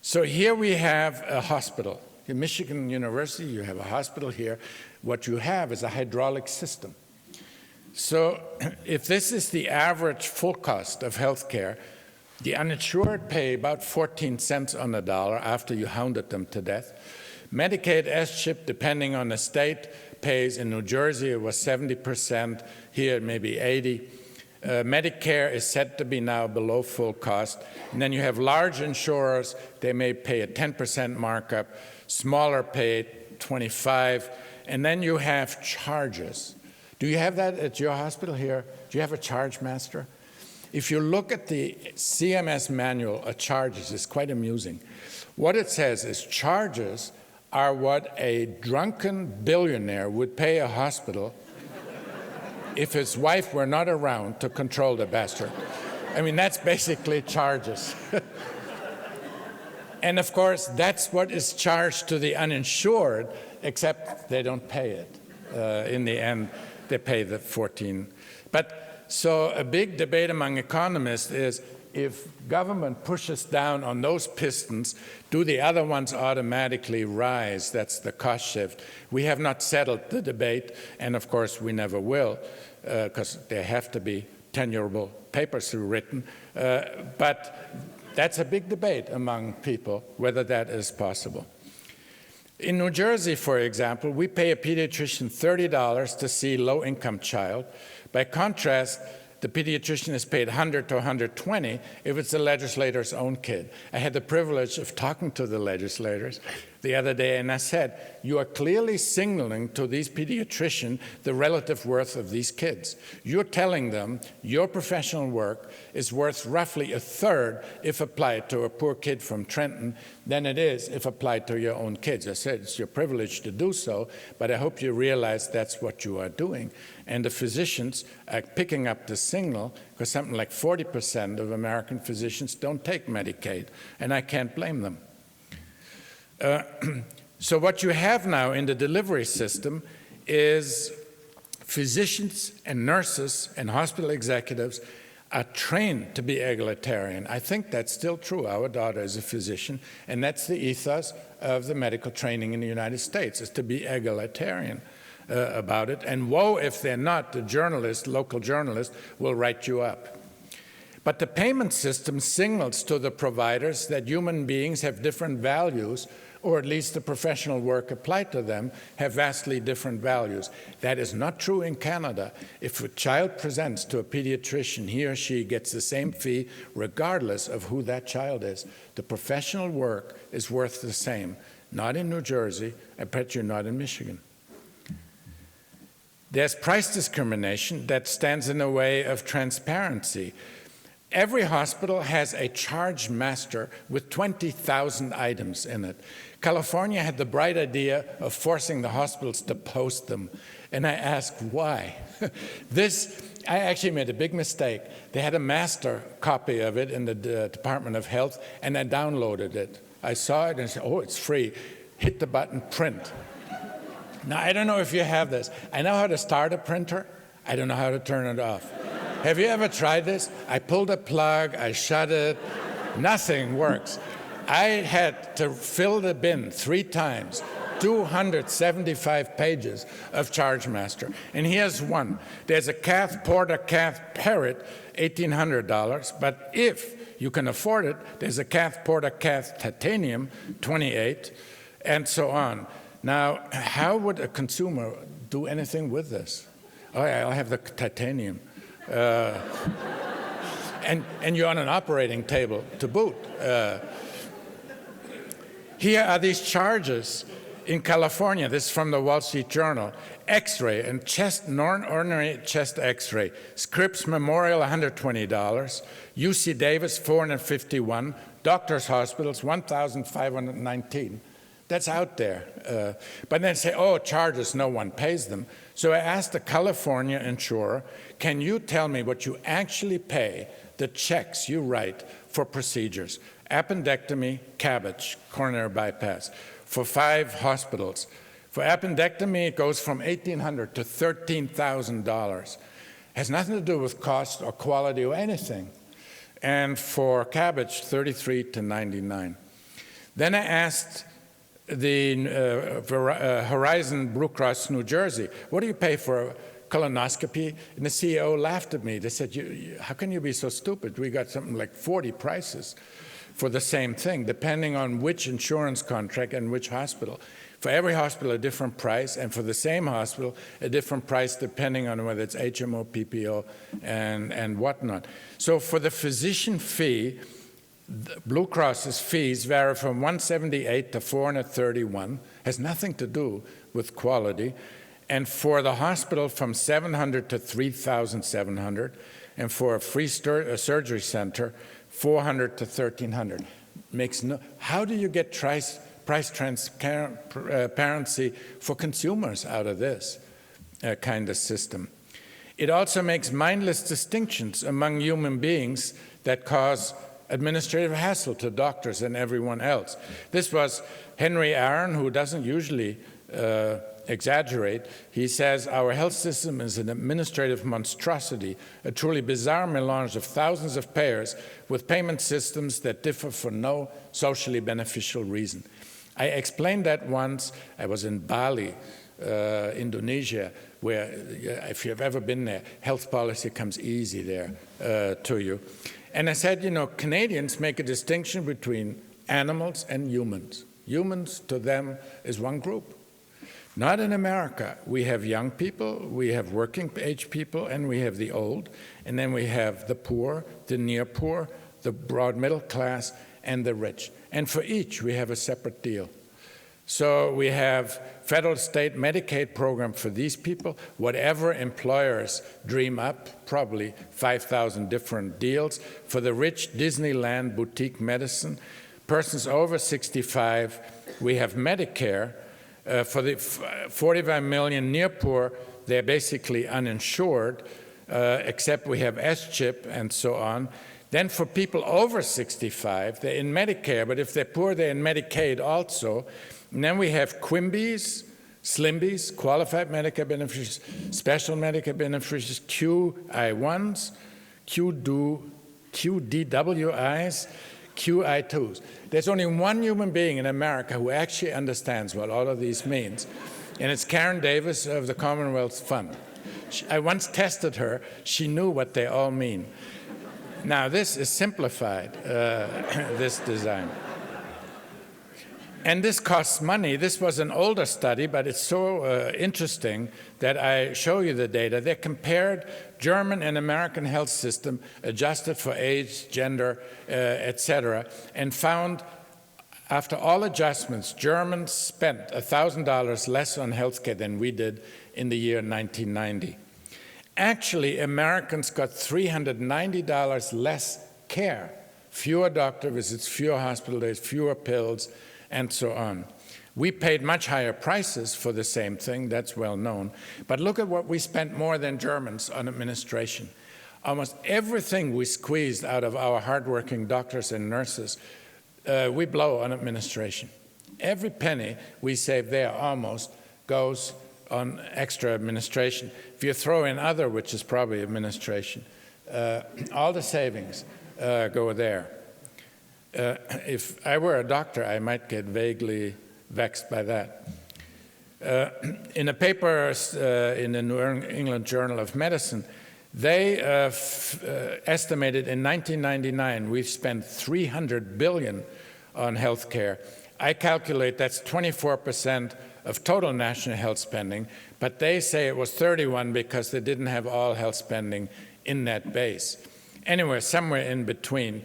So here we have a hospital. In Michigan University, you have a hospital here. What you have is a hydraulic system. So if this is the average full cost of healthcare, the uninsured pay about 14 cents on the dollar after you hounded them to death. Medicaid S-chip, depending on the state, pays in New Jersey, it was 70%, here it may be 80%. Medicare is said to be now below full cost. And then you have large insurers, they may pay a 10% markup, smaller pay 25%, and then you have charges. Do you have that at your hospital here? Do you have a charge master? If you look at the CMS manual of charges, it's quite amusing. What it says is charges are what a drunken billionaire would pay a hospital if his wife were not around to control the bastard. I mean, that's basically charges. And of course, that's what is charged to the uninsured, except they don't pay it. In the end, they pay the 14. But so a big debate among economists is if government pushes down on those pistons, do the other ones automatically rise? That's the cost shift. We have not settled the debate, and of course we never will, because there have to be tenurable papers written. But that's a big debate among people, whether that is possible. In New Jersey, for example, we pay a pediatrician $30 to see a low-income child. By contrast, the pediatrician is paid $100 to $120 if it's the legislator's own kid. I had the privilege of talking to the legislators. the other day, and I said, you are clearly signaling to these pediatricians the relative worth of these kids. You're telling them your professional work is worth roughly a third if applied to a poor kid from Trenton than it is if applied to your own kids. I said, it's your privilege to do so, but I hope you realize that's what you are doing. And the physicians are picking up the signal, because something like 40% of American physicians don't take Medicaid, and I can't blame them. So what you have now in the delivery system is physicians and nurses and hospital executives are trained to be egalitarian. I think that's still true. Our daughter is a physician, and that's the ethos of the medical training in the United States, is to be egalitarian about it. And woe if they're not, the journalist, local journalist, will write you up. But the payment system signals to the providers that human beings have different values, or at least the professional work applied to them have vastly different values. That is not true in Canada. If a child presents to a pediatrician, he or she gets the same fee regardless of who that child is. The professional work is worth the same. Not in New Jersey, I bet you not in Michigan. There's price discrimination that stands in the way of transparency. Every hospital has a charge master with 20,000 items in it. California had the bright idea of forcing the hospitals to post them. And I asked, why? I actually made a big mistake. They had a master copy of it in the Department of Health, and I downloaded it. I saw it and said, oh, it's free. Hit the button, print. Now, I don't know if you have this. I know how to start a printer. I don't know how to turn it off. Have you ever tried this? I pulled a plug, I shut it, nothing works. I had to fill the bin 3 times, 275 pages of ChargeMaster. And here's one. There's a Cath Porter Cath Parrot, $1,800, but if you can afford it, there's a Cath Porter Cath Titanium, $28, and so on. Now, how would a consumer do anything with this? Oh, yeah, I'll have the titanium. And you're on an operating table to boot. Here are these charges in California. This is from the Wall Street Journal. X-ray and ordinary chest X-ray. Scripps Memorial, $120. UC Davis, $451. Doctors' Hospitals, $1,519. That's out there. But then say, oh, charges, no one pays them. So I asked the California insurer, can you tell me what you actually pay, the checks you write for procedures? Appendectomy, CABG, coronary bypass, for 5 hospitals. For appendectomy, it goes from $1,800 to $13,000. Has nothing to do with cost or quality or anything. And for CABG, $33 to $99. Then I asked the Horizon Blue Cross New Jersey, what do you pay for a colonoscopy? And the CEO laughed at me. They said, how can you be so stupid? We got something like 40 prices for the same thing, depending on which insurance contract and which hospital. For every hospital, a different price, and for the same hospital, a different price depending on whether it's HMO, PPO, and whatnot. So for the physician fee, Blue Cross's fees vary from $178 to $431, has nothing to do with quality, and for the hospital from $700 to $3,700, and for a free surgery center, $400 to $1,300. Makes no. How do you get price transparency for consumers out of this kind of system? It also makes mindless distinctions among human beings that cause administrative hassle to doctors and everyone else. This was Henry Aaron, who doesn't usually exaggerate. He says, our health system is an administrative monstrosity, a truly bizarre melange of thousands of payers with payment systems that differ for no socially beneficial reason. I explained that once. I was in Bali, Indonesia, where, if you've ever been there, health policy comes easy there to you. And I said, you know, Canadians make a distinction between animals and humans. Humans, to them, is one group. Not in America. We have young people, we have working age people, and we have the old. And then we have the poor, the near poor, the broad middle class, and the rich. And for each, we have a separate deal. So we have federal state Medicaid program for these people, whatever employers dream up, probably 5,000 different deals. For the rich, Disneyland boutique medicine. Persons over 65, we have Medicare. For the 45 million near poor, they're basically uninsured, except we have S-chip and so on. Then for people over 65, they're in Medicare, but if they're poor, they're in Medicaid also. And then we have QIMBYs, SLIMBYs, qualified Medicare beneficiaries, special Medicare beneficiaries, QI1s, QDWIs, QI2s. There's only one human being in America who actually understands what all of these means, and it's Karen Davis of the Commonwealth Fund. I once tested her. She knew what they all mean. Now, this is simplified, this design. And this costs money. This was an older study, but it's so interesting that I show you the data. They compared German and American health system adjusted for age, gender, etc., and found after all adjustments, Germans spent $1,000 less on healthcare than we did in the year 1990. Actually, Americans got $390 less care, fewer doctor visits, fewer hospital days, fewer pills, and so on. We paid much higher prices for the same thing, that's well known. But look at what we spent more than Germans on administration. Almost everything we squeezed out of our hardworking doctors and nurses, we blow on administration. Every penny we save there almost goes on extra administration. If you throw in other, which is probably administration, all the savings go there. If I were a doctor, I might get vaguely vexed by that. In a paper in the New England Journal of Medicine, they estimated in 1999 we've spent $300 billion on health care. I calculate that's 24% of total national health spending, but they say it was 31 because they didn't have all health spending in that base. Anyway, somewhere in between.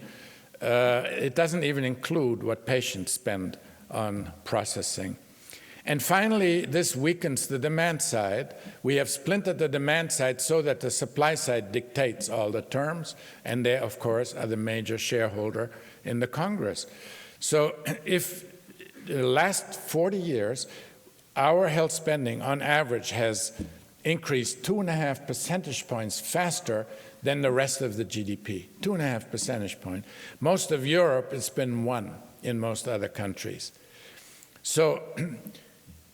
It doesn't even include what patients spend on processing. And finally, this weakens the demand side. We have splintered the demand side so that the supply side dictates all the terms, and they, of course, are the major shareholder in the Congress. So if the last 40 years, our health spending on average has increased 2.5 percentage points faster than the rest of the GDP, 2.5 percentage points. Most of Europe, it's been 1 in most other countries. So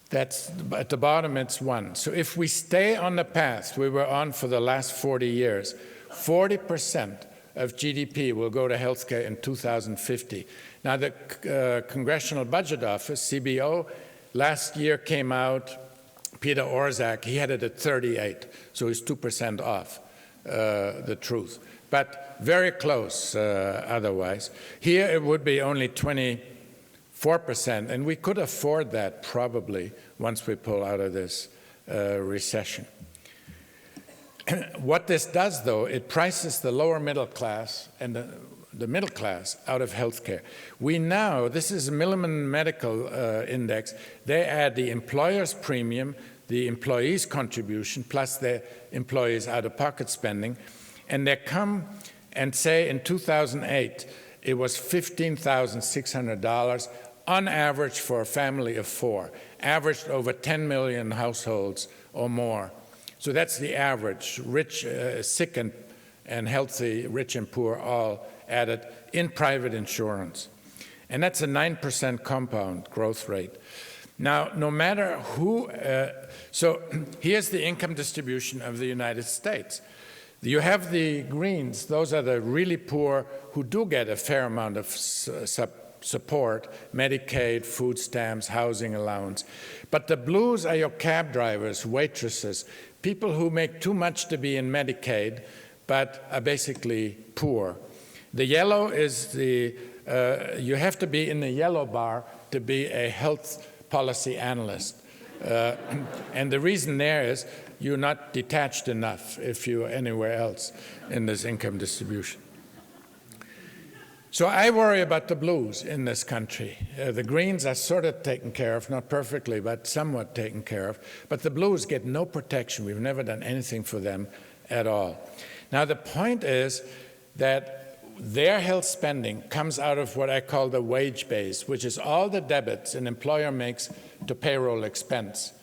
that's at the bottom, it's 1. So if we stay on the path we were on for the last 40 years, 40% of GDP will go to healthcare in 2050. Now, the Congressional Budget Office, CBO, last year came out, Peter Orszag, he had it at 38, so he's 2% off the truth, but very close otherwise. Here it would be only 24%, and we could afford that probably once we pull out of this recession. What this does, though, it prices the lower middle class and the middle class out of healthcare. We now, this is a Milliman Medical Index, they add the employer's premium, the employee's contribution, plus the employee's out-of-pocket spending, and they come and say in 2008, it was $15,600 on average for a family of 4, averaged over 10 million households or more. So that's the average, rich, sick and healthy, rich and poor, all added in private insurance. And that's a 9% compound growth rate. Now, no matter who, so here's the income distribution of the United States. You have the greens, those are the really poor who do get a fair amount of support, Medicaid, food stamps, housing allowance. But the blues are your cab drivers, waitresses, people who make too much to be in Medicaid, but are basically poor. The yellow is the, you have to be in the yellow bar to be a health policy analyst. And the reason there is you're not detached enough if you're anywhere else in this income distribution. So I worry about the blues in this country. The greens are sort of taken care of, not perfectly, but somewhat taken care of. But the blues get no protection. We've never done anything for them at all. Now, the point is that their health spending comes out of what I call the wage base, which is all the debits an employer makes to payroll expense.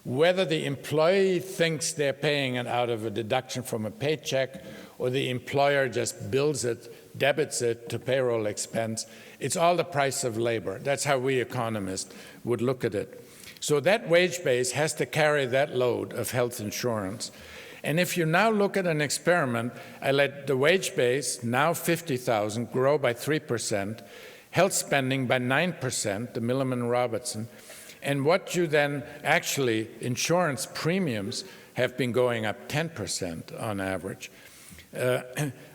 Whether the employee thinks they're paying it out of a deduction from a paycheck or the employer just bills it, debits it to payroll expense, it's all the price of labor. That's how we economists would look at it. So that wage base has to carry that load of health insurance. And if you now look at an experiment, I let the wage base, now 50,000, grow by 3%, health spending by 9%, the Milliman-Robertson, and what you then actually, insurance premiums have been going up 10% on average.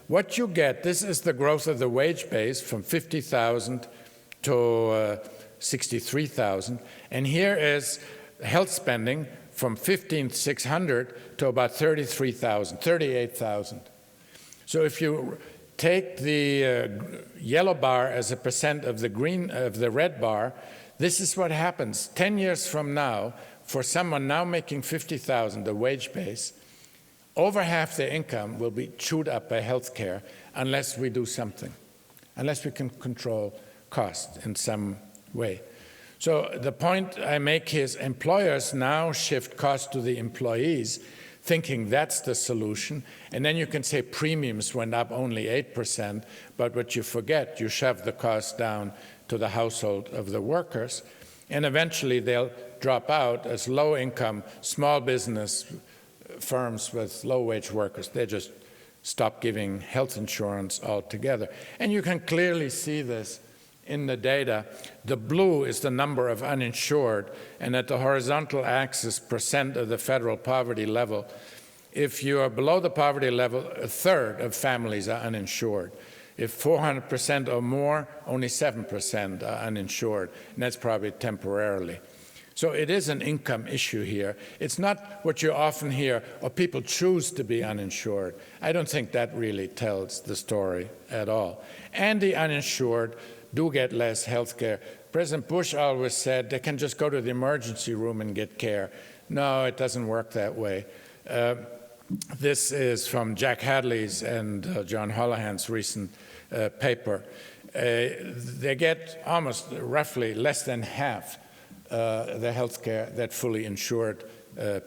What you get, this is the growth of the wage base from 50,000 to 63,000, and here is health spending from 15,600 to about 33,000, 38,000. So if you take the yellow bar as a percent of the red bar, this is what happens 10 years from now for someone now making 50,000, the wage base. Over half their income will be chewed up by health care unless we do something, unless we can control cost in some way. So the point I make is employers now shift cost to the employees, thinking that's the solution. And then you can say premiums went up only 8%, but what you forget, you shove the cost down to the household of the workers, and eventually they'll drop out as low-income, small business firms with low-wage workers. They just stop giving health insurance altogether. And you can clearly see this in the data. The blue is the number of uninsured, and at the horizontal axis, percent of the federal poverty level. If you are below the poverty level, a third of families are uninsured. If 400% or more, only 7% are uninsured, and that's probably temporarily. So it is an income issue here. It's not what you often hear, or people choose to be uninsured. I don't think that really tells the story at all. And the uninsured do get less health care. President Bush always said they can just go to the emergency room and get care. No, it doesn't work that way. This is from Jack Hadley's and John Holohan's recent paper. They get almost roughly less than half the health care that fully insured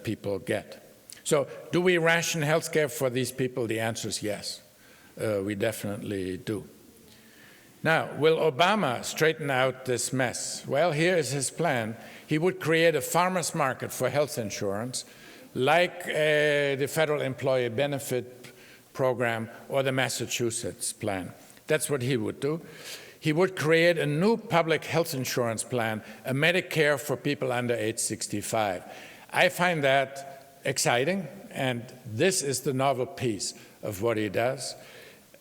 people get. So do we ration health care for these people? The answer is yes. We definitely do. Now, will Obama straighten out this mess? Well, here is his plan. He would create a farmer's market for health insurance, like the Federal Employee Benefit Program or the Massachusetts plan. That's what he would do. He would create a new public health insurance plan, a Medicare for people under age 65. I find that exciting, and this is the novel piece of what he does.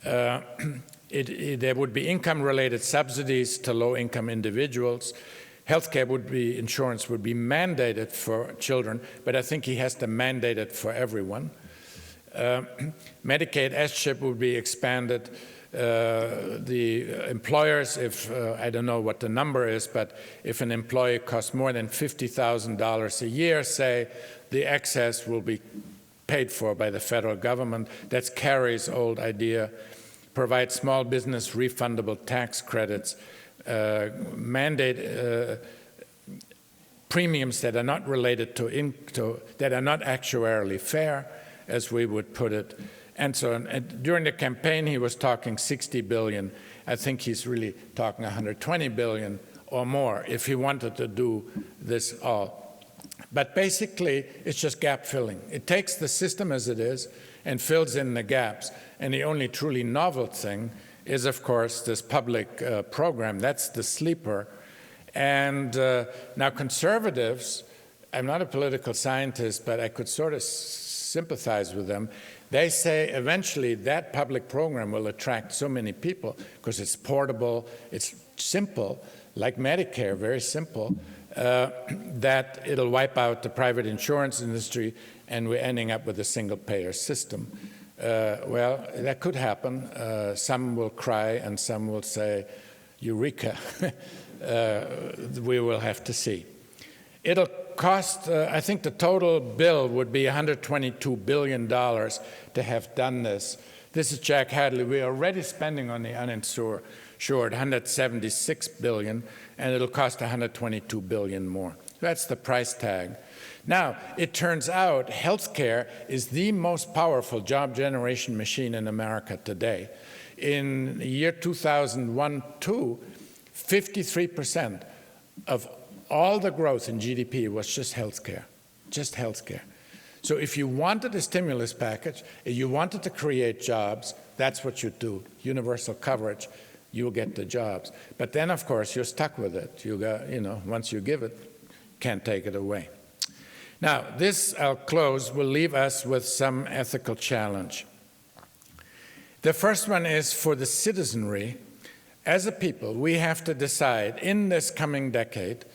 There would be income-related subsidies to low-income individuals. Healthcare insurance would be mandated for children, but I think he has to mandate it for everyone. Medicaid S-chip would be expanded. The employers, if I don't know what the number is, but if an employee costs more than $50,000 a year, say, the excess will be paid for by the federal government. That's Kerry's old idea. Provide small business refundable tax credits, mandate premiums that are not related to that are not actuarially fair, as we would put it, and so on. And during the campaign, he was talking 60 billion. I think he's really talking 120 billion or more if he wanted to do this all. But basically, it's just gap filling. It takes the system as it is and fills in the gaps. And the only truly novel thing is, of course, this public program. That's the sleeper. And now conservatives, I'm not a political scientist, but I could sort of sympathize with them. They say eventually that public program will attract so many people because it's portable, it's simple, like Medicare, very simple, that it'll wipe out the private insurance industry, and we're ending up with a single-payer system. Well, that could happen. Some will cry and some will say, Eureka. We will have to see. It'll cost, I think the total bill would be $122 billion to have done this. This is Jack Hadley. We're already spending on the uninsured $176 billion, and it'll cost $122 billion more. That's the price tag. Now, it turns out healthcare is the most powerful job generation machine in America today. In the year 2001-2, 53% of all the growth in GDP was just healthcare, just healthcare. So if you wanted a stimulus package, if you wanted to create jobs, that's what you do. Universal coverage, you'll get the jobs. But then, of course, you're stuck with it. You got, once you give it, can't take it away. Now, this, I'll close, will leave us with some ethical challenge. The first one is for the citizenry. As a people, we have to decide in this coming decade,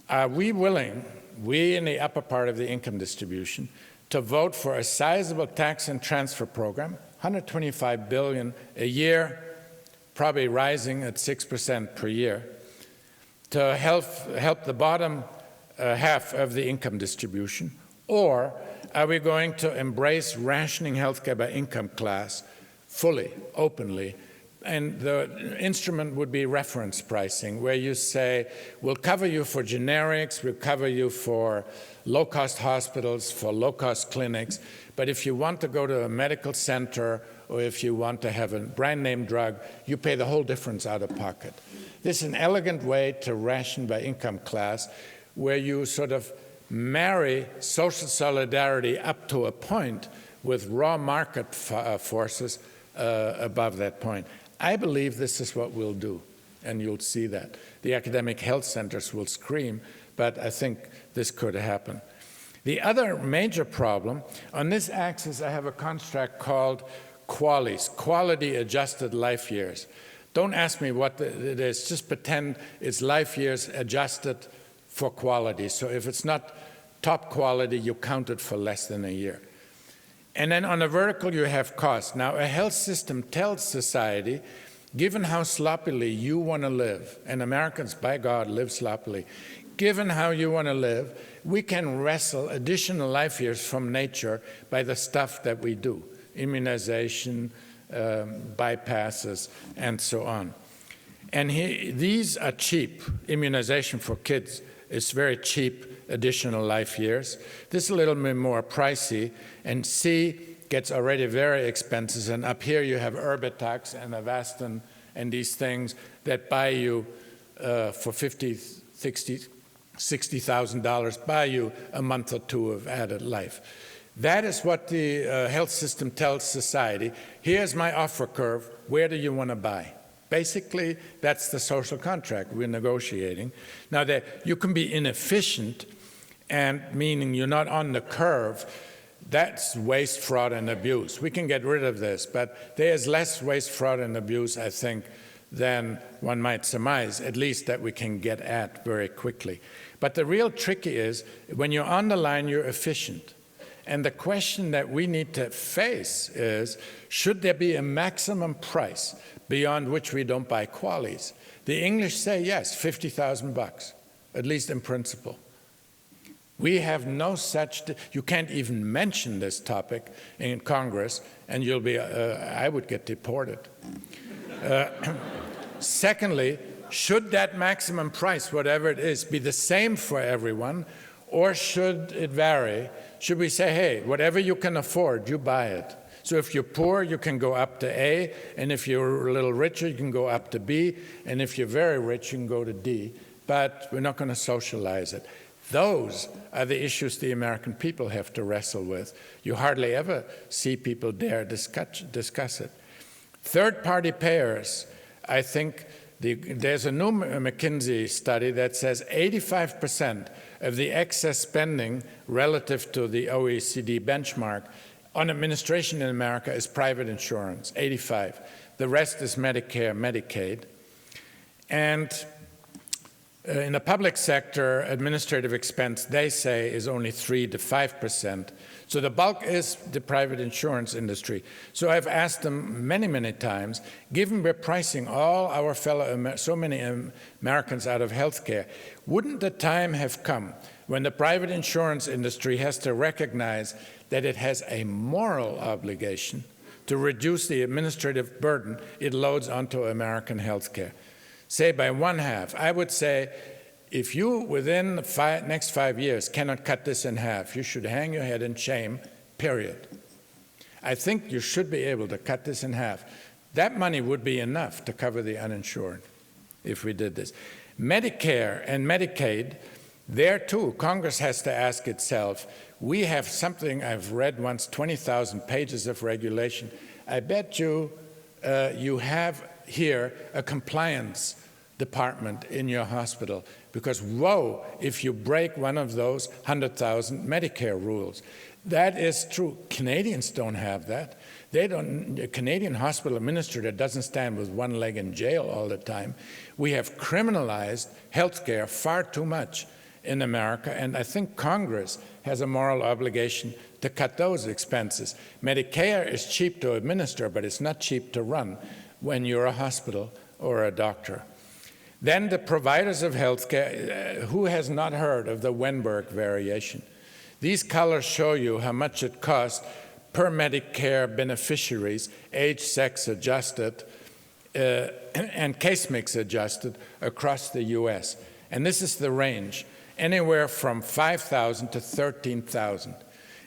are we willing, we in the upper part of the income distribution, to vote for a sizable tax and transfer program, $125 billion a year, probably rising at 6% per year, to help the bottom half of the income distribution? Or are we going to embrace rationing healthcare by income class fully, openly? And the instrument would be reference pricing, where you say, we'll cover you for generics, we'll cover you for low-cost hospitals, for low-cost clinics, but if you want to go to a medical center or if you want to have a brand-name drug, you pay the whole difference out of pocket. This is an elegant way to ration by income class, where you sort of marry social solidarity up to a point with raw market forces above that point. I believe this is what we'll do, and you'll see that. The academic health centers will scream, but I think this could happen. The other major problem, on this axis I have a construct called QALYs, Quality Adjusted Life Years. Don't ask me what it is, just pretend it's life years adjusted for quality. So if it's not top quality, you count it for less than a year. And then on the vertical, you have cost. Now, a health system tells society, given how sloppily you want to live, and Americans, by God, live sloppily, given how you want to live, we can wrestle additional life years from nature by the stuff that we do, immunization, bypasses, and so on. And these are cheap. Immunization for kids is very cheap additional life years. This is a little bit more pricey, and C gets already very expensive, and up here you have Erbitax and Avastin and these things that buy you for $50,000, $60,000, $60,000, buy you a month or two of added life. That is what the health system tells society. Here's my offer curve. Where do you want to buy? Basically, that's the social contract we're negotiating. Now, you can be inefficient, and meaning you're not on the curve. That's waste, fraud, and abuse. We can get rid of this, but there's less waste, fraud, and abuse, I think, than one might surmise, at least that we can get at very quickly. But the real tricky is, when you're on the line, you're efficient. And the question that we need to face is, should there be a maximum price beyond which we don't buy QALYs? The English say yes, $50,000, at least in principle. We have no such, you can't even mention this topic in Congress, and you'll be, I would get deported. Secondly, should that maximum price, whatever it is, be the same for everyone, or should it vary? Should we say, hey, whatever you can afford, you buy it? So if you're poor, you can go up to A, and if you're a little richer, you can go up to B, and if you're very rich, you can go to D. But we're not going to socialize it. Those are the issues the American people have to wrestle with. You hardly ever see people dare discuss it. Third-party payers, I think there's a new McKinsey study that says 85% of the excess spending relative to the OECD benchmark on administration in America is private insurance, 85. The rest is Medicare, Medicaid. And In the public sector, administrative expense, they say, is only 3 to 5%. So the bulk is the private insurance industry. So I've asked them many, many times, given we're pricing all our so many Americans out of healthcare, wouldn't the time have come when the private insurance industry has to recognize that it has a moral obligation to reduce the administrative burden it loads onto American healthcare? Say by 1/2. I would say if you, within the next 5 years, cannot cut this in half, you should hang your head in shame, period. I think you should be able to cut this in half. That money would be enough to cover the uninsured if we did this. Medicare and Medicaid, there too, Congress has to ask itself, we have something, I've read once, 20,000 pages of regulation. I bet you you have here a compliance department in your hospital, because woe if you break one of those 100,000 Medicare rules. That is true. Canadians don't have that. A Canadian hospital administrator doesn't stand with one leg in jail all the time. We have criminalized healthcare far too much in America, and I think Congress has a moral obligation to cut those expenses. Medicare is cheap to administer, but it's not cheap to run when you're a hospital or a doctor. Then the providers of healthcare, who has not heard of the Wenberg variation? These colors show you how much it costs per Medicare beneficiaries, age, sex adjusted, and case mix adjusted across the US. And this is the range, anywhere from 5,000 to 13,000.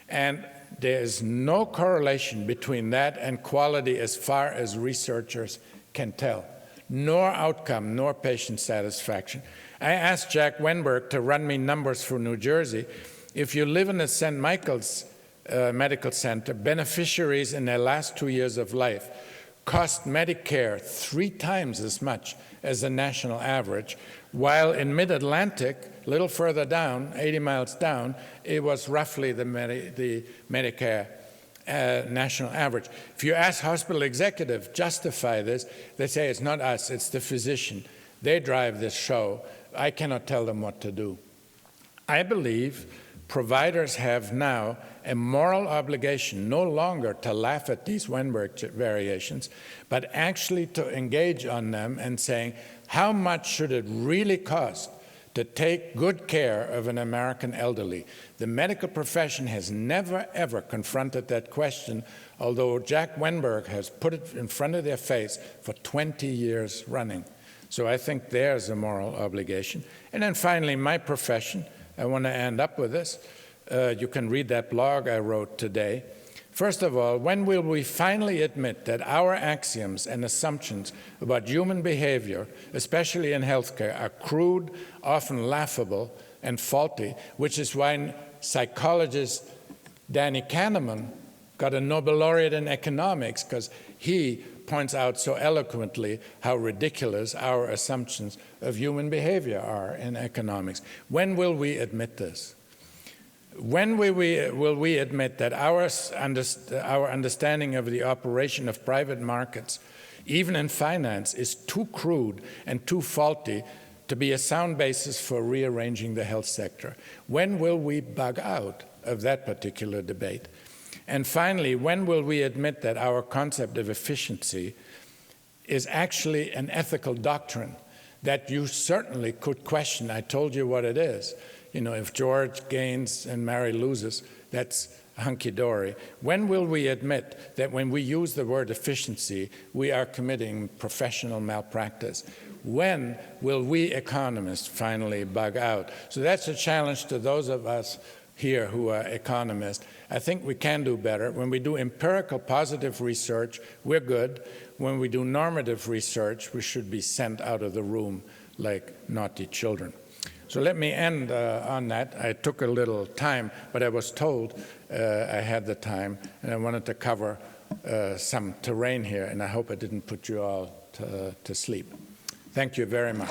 And there's no correlation between that and quality as far as researchers can tell, nor outcome, nor patient satisfaction. I asked Jack Wenberg to run me numbers for New Jersey. If you live in the St. Michael's Medical Center, beneficiaries in their last 2 years of life cost Medicare 3 times as much as the national average, while in Mid-Atlantic, a little further down, 80 miles down, it was roughly the Medicare national average. If you ask hospital executives justify this, they say it's not us, it's the physician. They drive this show. I cannot tell them what to do. I believe providers have now a moral obligation no longer to laugh at these Wenberg variations, but actually to engage on them and saying, how much should it really cost to take good care of an American elderly? The medical profession has never, ever confronted that question, although Jack Wenberg has put it in front of their face for 20 years running. So I think there's a moral obligation. And then finally, my profession, I want to end up with this. You can read that blog I wrote today. First of all, when will we finally admit that our axioms and assumptions about human behavior, especially in healthcare, are crude, often laughable, and faulty, which is why psychologist Danny Kahneman got a Nobel laureate in economics, because he points out so eloquently how ridiculous our assumptions of human behavior are in economics. When will we admit this? When will we admit that our understanding of the operation of private markets, even in finance, is too crude and too faulty to be a sound basis for rearranging the health sector? When will we bug out of that particular debate? And finally, when will we admit that our concept of efficiency is actually an ethical doctrine that you certainly could question? I told you what it is. You know, if George gains and Mary loses, that's hunky-dory. When will we admit that when we use the word efficiency, we are committing professional malpractice? When will we economists finally bug out? So that's a challenge to those of us here who are economists. I think we can do better. When we do empirical positive research, we're good. When we do normative research, we should be sent out of the room like naughty children. So let me end on that. I took a little time, but I was told I had the time, and I wanted to cover some terrain here, and I hope I didn't put you all to sleep. Thank you very much.